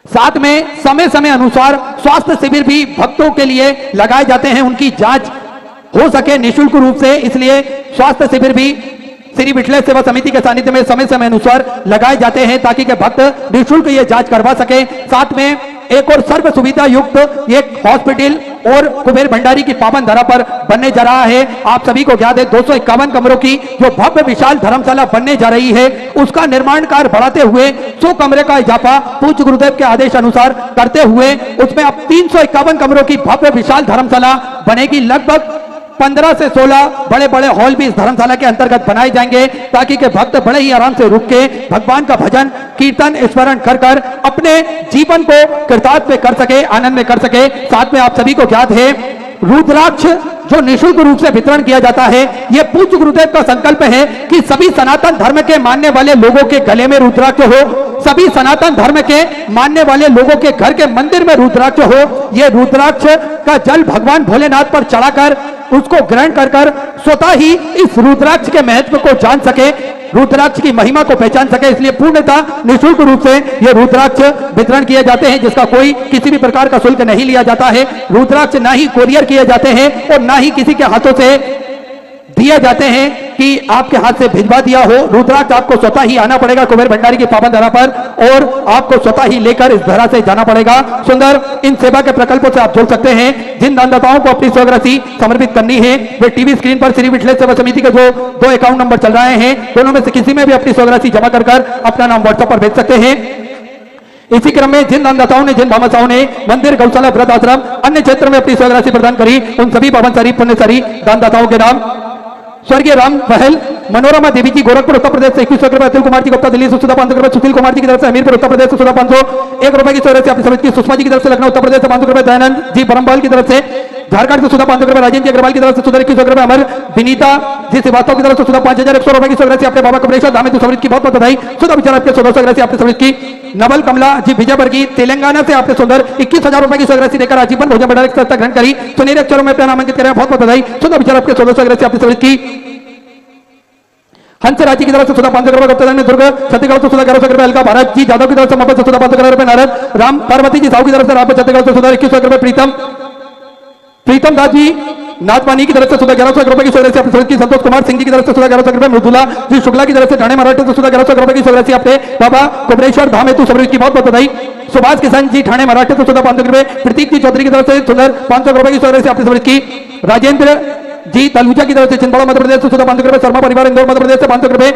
साथ में समय समय अनुसार स्वास्थ्य शिविर भी भक्तों के लिए लगाए जाते हैं, उनकी जांच हो सके निःशुल्क रूप से, इसलिए स्वास्थ्य शिविर भी श्री विठल सेवा समिति के सानिध्य में समय समय अनुसार लगाए जाते हैं ताकि के भक्त निःशुल्क ये जांच करवा सके। साथ में एक और सर्व सुविधा युक्त एक हॉस्पिटल और कुबेर भंडारी की पावन धरा पर बनने जा रहा है। आप सभी को याद है 251 कमरों की जो भव्य विशाल धर्मशाला बनने जा रही है, उसका निर्माण कार्य बढ़ाते हुए 100 कमरे का इजाफा पूज्य गुरुदेव के आदेश अनुसार करते हुए उसमें अब 351 कमरों की भव्य विशाल धर्मशाला बनेगी। लगभग 15 से 16 बड़े बड़े हॉल भी इस धर्मशाला के अंतर्गत बनाए जाएंगे ताकि के भक्त बड़े ही आराम से रुक के भगवान का भजन कीर्तन स्मरण कर कर अपने जीवन को कृतार्थ में कर सके, आनंद में कर सके। साथ में आप सभी को ज्ञात है रुद्राक्ष जो निःशुल्क रूप से वितरण किया जाता है, यह पूज्य गुरुदेव का संकल्प है कि सभी सनातन धर्म के मानने वाले लोगों के गले में रुद्राक्ष हो, सभी सनातन धर्म के मानने वाले लोगों के घर के मंदिर में रुद्राक्ष हो। यह रुद्राक्ष का जल भगवान भोलेनाथ पर चढ़ाकर उसको ग्रहण कर स्वतः ही इस रुद्राक्ष के महत्व को जान सके, रुद्राक्ष की महिमा को पहचान सके। इसलिए पूर्णतः निःशुल्क रूप से ये रुद्राक्ष वितरण किए जाते हैं, जिसका कोई किसी भी प्रकार का शुल्क नहीं लिया जाता है। रुद्राक्ष ना ही कोरियर किए जाते हैं और ना ही किसी के हाथों से दिए जाते हैं कि आपके हाथ से भिजवा दिया हो। रुद्राक्ष आपको स्वतः ही आना पड़ेगा कुबेर भंडारी की पावन धरा पर और आपको स्वतः ही लेकर इस धरा से जाना पड़ेगा। सुंदर इन सेवा के प्रकल्पों से आप जुड़ सकते हैं। जिन दानदाताओं को अपनी स्वराशि समर्पित करनी है वे टीवी स्क्रीन पर श्री विठलेश्वर सेवा समिति के जो 2 अकाउंट नंबर चल रहे हैं, दोनों में से किसी में भी अपनी स्वराशि जमा कर अपना नाम व्हाट्सएप पर भेज सकते हैं। इसी क्रम में जिन दानदाताओं ने, जिन भामाशाओं ने मंदिर, गौशाला, वृद्ध आश्रम, अन्य क्षेत्र में अपनी स्वराशि प्रदान करी, उन सभी पावनसारी पुण्यसारी दानदाताओं के नाम स्वर्गीय राम बहल, मनोरमा देवी जी गोरखपुर उत्तर प्रदेश से 2100 रुपए, अतुल कुमार जी गुप्ता दिल्ली से 500 रुपए, सुशील कुमार जी की तरफ से हमीरपुर उत्तर प्रदेश से 500 1 रुपए की स्वराशि आपकी समझ की, सुषमा जी की तरफ से लखनऊ उत्तर प्रदेश से 500 रुपए, दयानंद जी परमपाल की तरफ से झारखंड से 500 रुपए, राजेंद्र जी अग्रवाल की तरफ से 2100 रुपए, अमर विनीता जी श्रीवास्तव की तरफ से 5100 रुपए की स्वराशि आपके बाबा कमलेश्वर धाम हेतु समृद्धि की बहुत बहुत बधाई। सुधा विचार आपके 1600 स्वराशि आपकी समृद्धि की। नवल कमला जी विजयपुर की तेलंगाना से आपने सुंदर 21,000 रुपए की स्वराशि देकर आजीवन भोजन भंडार की संस्था ग्रहण करी। सुनील अक्षरों में अपना नामांकित करें, बहुत बहुत बधाई। सुधा विचार आपके 1600 स्वराशि आपकी समृद्धि की। हंस राज्य की तरफ से 500 रुपए, गुप्ताधन में दुर्ग छत्तीसगढ़ से 1100 रुपए, अलका भारत जी जादव की तरफ से 500 रुपए, नारद राम पार्वती जी साहू की तरफ से राम छत्तीसगढ़ से 2100 रुपए, प्रीतम दास जी नाथवानी की तरफ से 1100 रुपए की स्वराशि आपकी समृद्धि की। संतोष कुमार सिंह जी की तरफ से 1100 रुपए, मृदुला जी शुक्ला की तरफ से ठाणे महाराष्ट्र से 1100 रुपए की स्वराशि आपके बाबा कुबेरेश्वर धाम हेतु समृद्धि की बहुत बहुत बधाई। सुभाष किसान जी ठाणे महाराष्ट्र से 500 रुपए, प्रतीक जी चौधरी की तरफ से 500 रुपए की स्वराशि आपकी समृद्धि की। राजेंद्र जी तलुजा की तरफ से छिंदवाड़ा मध्य प्रदेश से 500 रुपए, शर्मा परिवार इंदौर मध्य प्रदेश से 500 रुपए,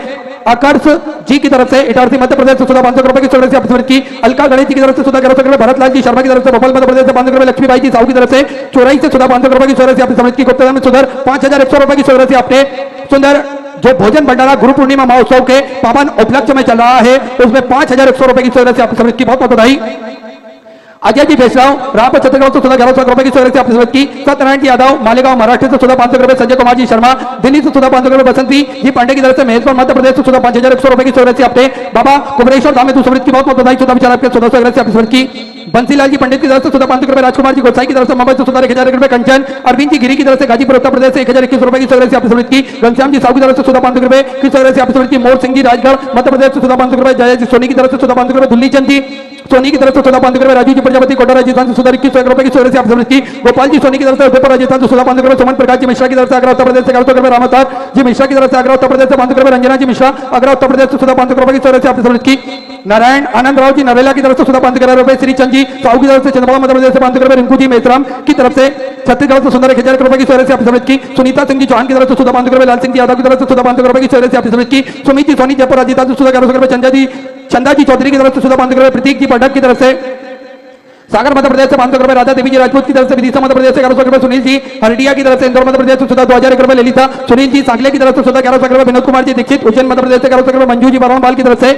आकर्ष जी की तरफ से इटारसी मध्य प्रदेश से 500 रुपए की स्वराशि आपकी समृद्धि की। अलका गणेश जी की तरफ से 1100 रुपए, भरतलाल जी शर्मा की तरफ से भोपाल मध्य प्रदेश से 500 रुपए, लक्ष्मीबाई जी साहू की तरफ से चौराई से 500 रुपए की स्वराशि आपकी समृद्धि की। गुप्ताधन में सुधर 5100 रुपए की स्वराशि आपने सुंदर जो भोजन भंडारा गुरु पूर्णिमा महोत्सव के पावन उपलक्ष्य में चल रहा है उसमें 5100 रुपए की स्वराशि आपकी समृद्धि की बहुत बहुत बधाई। अजय जी बेसराव राम छत्तीसगढ़ से 1100 रुपए की स्वराशि आपकी समृद्धि की। सत्यनारायण जी यादव मालेगांव महाराष्ट्र से 500 रुपए, संजय कुमार जी शर्मा दिल्ली से 500 रुपए, बसंती जी पांडे की तरफ से महेश्वर मध्य प्रदेश से 5100 रुपए की स्वराशि आपने बाबा कुबेरेश्वर धाम हेतु समृद्धि की बहुत बहुत बधाई। सुधा विचार आपके 1400 स्वराशि आपकी समृद्धि की। बंसीलाल जी पंडित की तरफ से 500 रुपए, राजकुमार जी गोसाई की तरफ से मुंबई से 1000 रुपए, कंचन अरविंद जी गिरी की तरफ से गाजीपुर उत्तर प्रदेश से 1021 रुपए की स्वराशि आपकी समृद्धि की। घनश्याम जी साहू की तरफ से 500 रुपए की स्वराशि आपकी समृद्धि की। मोर सिंह जी राजगढ़ मध्य प्रदेश से 500 रुपए, जय जी सोनी की तरफ से 500 रुपए, दुल्ली चंद जी सोनी की तरफ से 500 रुपए, राजू जी प्रजापति कोटा राजस्थान से 21 रुपए की स्वराशि आपकी समृद्धि की। गोपाल जी सोनी की तरफ से उदयपुर राजस्थान से 500 रुपए, सुमन प्रकाश जी मिश्रा की तरफ से आगरा उत्तर प्रदेश से 1100 रुपए, रामावतार जी मिश्रा की तरफ से आगरा उत्तर प्रदेश से 500 रुपए, रंजना जी मिश्रा आगरा उत्तर प्रदेश से 500 रुपए की स्वराशि आपकी समृद्धि की। नारायण आनंद राव जी नरेला की तरफ से 500 रुपए, श्री चंद जी साहू की तरफ से छिंदवाड़ा मध्य प्रदेश से 500 रुपए, रिंकू जी मेतराम की तरफ से छत्तीसगढ़ से सुंदर 1000 रुपए की स्वराशि आपकी समृद्धि की। सुनीता सिंह जी चौहान की तरफ से 500 रुपए, लाल सिंह जी यादव की तरफ से 500 रुपए की स्वराशि आपकी समृद्धि की। सुमित जी सोनी जयपुर राजस्थान से 1100 रुपए, चंदा जी चौधरी की तरफ से 500 रुपए, प्रतीक जी पाठक की तरफ से सागर मध्य प्रदेश से 500 रुपए, राधा देवी जी राजपूत की तरफ से विदिशा मध्य प्रदेश से 1100 रुपए, सुनील जी हरडिया की तरफ से इंदौर मध्य प्रदेश से 2000 रुपए, ललिता सुनील जी सांगले की तरफ से 1100 रुपए, विनोद कुमार जी दीक्षित उज्जैन मध्य प्रदेश से 1100 रुपए, मंजू जी बरवाल की तरफ से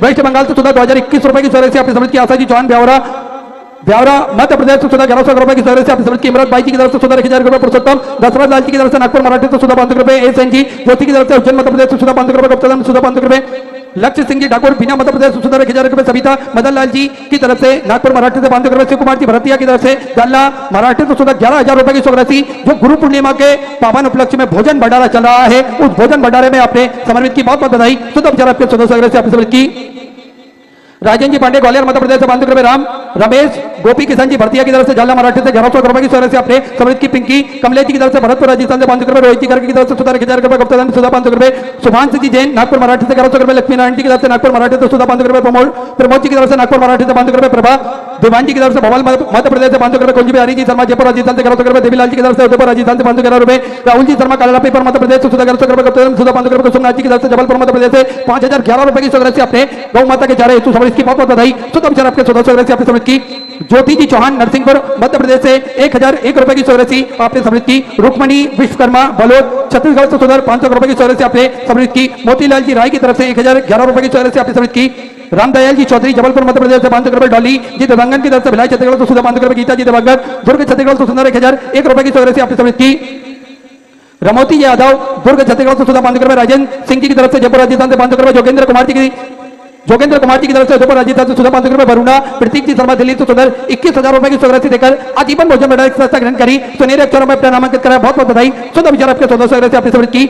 वेस्ट बंगाल से 2021 रुपए की स्वराशि आपकी समृद्धि की। आशा जी चौहान ब्यावरा मध्य प्रदेश से 1100 रुपए की स्वराशि आपकी समृद्धि की। इमरान भाई जी की तरफ से 1000 रुपए, पुरुषोत्तम दशरथ लाल जी की तरफ से नागपुर मराठी से 500 रुपए, एस एन जी ज्योति की तरफ से उज्जैन मध्य प्रदेश से 500 रुपए, गुप्ताधन 500 रुपए, लक्ष्य सिंह जी ठाकुर बिना मध्य प्रदेश से 1000 रुपए, सविता मदन लाल जी की तरफ से नागपुर मराठी से 500 रुपए, शिव कुमार जी भरतिया की तरफ से जालना मराठी से 11,000 रुपए की स्वराशि जो गुरु पूर्णिमा के पावन उपलक्ष्य में भोजन भंडारा चल रहा है उस भोजन भंडारे में आपने समर्पित की बहुत बहुत बधाई। सुधा विचार आपके 1400 से आपकी समर्पित की। राजेंद्र जी पांडे ग्वालियर मध्य प्रदेश से 500 रुपए, राम रमेश गोपी किसान जी भरतिया की तरफ से झाला मराठी से 1100 रुपए की स्वराशि आपने समृद्धि की। पिंकी कमलेश जी की तरफ से भरतपुर राजस्थान से 500 रुपए, रोहित जी गर्ग की तरफ से 1000 रुपए, गुप्ताधन 500 रुपए, सुभांश जी जैन नागपुर मराठी से 1100 रुपए, लक्ष्मी नारायण जी की तरफ से नागपुर मराठी से 500 रुपए, प्रमोद जी की तरफ से नागपुर मराठी से 500 रुपए, प्रभा देवान जी की तरफ से भोपाल मध्य प्रदेश से 500 रुपए, कुंज बिहारी जी शर्मा जयपुर राजस्थान से 1100 रुपए, देवीलाल जी की तरफ से उदयपुर राजस्थान से 500 रुपए, राहुल जी शर्मा काला पेपर मध्य प्रदेश से 1100 रुपए, गुप्ताधन 500 रुपए, सोमनाथ जी की तरफ से जबलपुर मध्य प्रदेश से 5011 रुपए की स्वराशि आपने गौ माता के चारे हेतु समृद्धि की बहुत बहुत बधाई। सुधा विचार आपके 1400 से आपकी समृद्धि की। ज्योति जी चौहान नरसिंहपुर मध्य प्रदेश से 1001 रुपए की स्वराशि आपने समृद्धि की। रुक्मणी विश्वकर्मा बलोद छत्तीसगढ़ से 500 रुपए की स्वराशि आपने समृद्धि की। मोतीलाल जी राय की तरफ से 1011 रुपए की स्वराशि आपने समृद्धि की। रामदयाल जी चौधरी जबलपुर मध्य प्रदेश से 500 रुपए, डॉली जी दिव्यांगन की तरफ से भिलाई छत्तीसगढ़ तो सुधा 500 रुपए, गीता जी दिव्यांगन दुर्ग छत्तीसगढ़ तो सुंदर 1001 रुपए की सौगात आपने समझ की। रमोती यादव दुर्ग छत्तीसगढ़ से सुधा 500 रुपए, राजेंद्र सिंह जी की तरफ से जयपुर राजस्थान से 500 रुपए, जोगेंद्र कुमार जी की तरफ से जयपुर राजस्थान से सुधा 500 रुपए, वरुणा प्रतीक जी शर्मा दिल्ली तो सुंदर 21,000 रुपए की सौगात देकर आजीवन भोजन मेडल संस्था ग्रहण करी। सुनील अक्षरों में अपना नामांकित करा, बहुत बहुत बधाई। सुधा विचार आपके 1400 से आपने समझ की।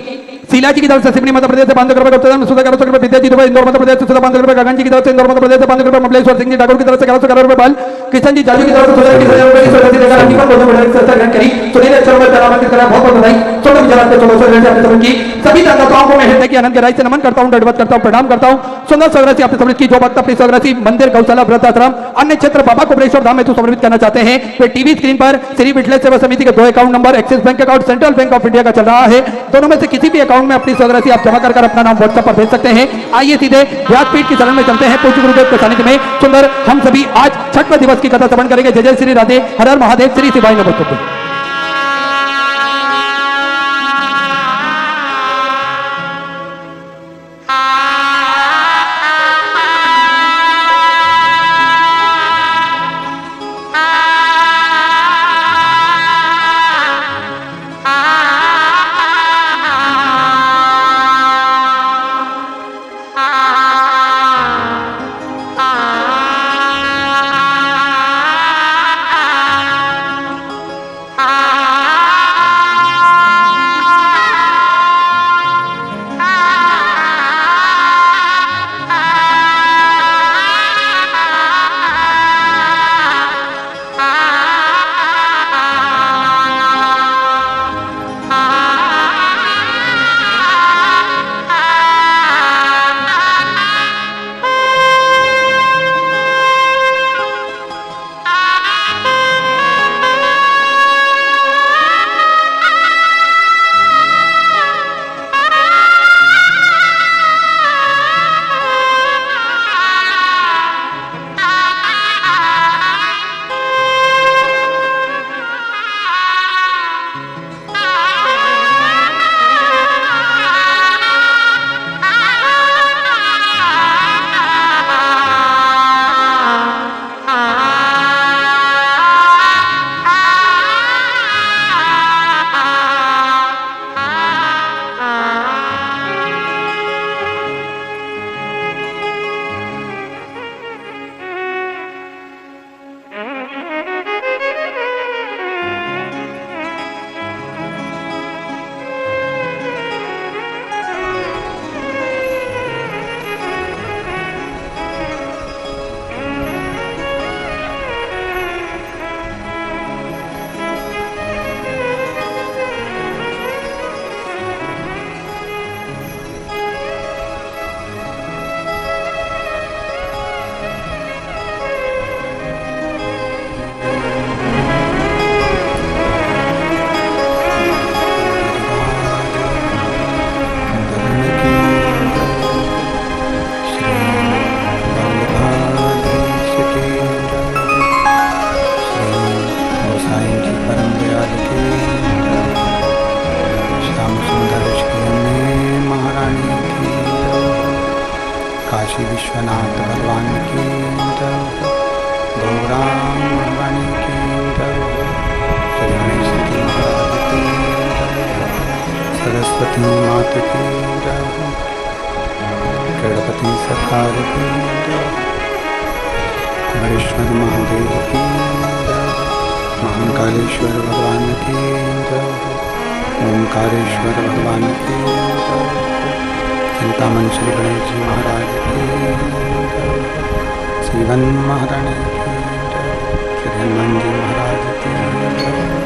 शीला जी की तरफ से सिवनी मध्य प्रदेश से 500 रुपए, गुप्तधन सुधा 1100 रुपए, विद्या जी दुबई इंदौर मध्य प्रदेश से सुधा 500 रुपए, गगन जी की तरफ से इंदौर मध्य प्रदेश से 500 रुपए, ममलेश्वर सिंह जी ठाकुर की तरफ से 1111 रुपए, बाल किशन जी जाजू की तरफ से 21,000 रुपए की सौगात देकर आजीवन भोजन मेडल संस्था ग्रहण करी। सुनील अक्षरों में अपना नामांकित करा, बहुत बहुत बधाई। सुधा विचार आपके 1400 से आपने समझ की। सभी दाताओं को मैं हृदय की आनंद गहराई से नमन करता हूं, दंडवत करता हूं, प्रणाम करता हूं। सुंदर सौगात आपने समझ की। जो भक्त अपनी सौगात मंदिर, गौशाला, वृद्धाश्रम, अन्य क्षेत्र बाबा कुबेरेश्वर धाम में तो समर्पित करना चाहते हैं, वे टीवी स्क्रीन पर श्री विठल सेवा समिति के 2 account number, axis bank account, central bank of India का चल रहा है, दोनों में से किसी भी अकाउंट में अपनी सौगात आप जमा कर अपना नाम व्हाट्सएप पर भेज सकते हैं। आइए सीधे व्यासपीठ की शरण में चलते हैं। पूज्य गुरुदेव के सानिध्य में सुंदर हम सभी आज छठवें दिवस की कथा श्रवण करेंगे। जय जय श्री राधे, हर हर महादेव, श्री शिवाय नमः। काशी विश्वनाथ भगवान की गौराम भगवानी की श्री गणेश की सरस्वती माता की गणपति सरकार की हरेश्वर महादेव की महाकालेश्वर भगवान की ओंकारेश्वर भगवान की चिंतामन श्री गणेश जी महाराज की श्रीवन महारानी की श्री हनुमान जी महाराज की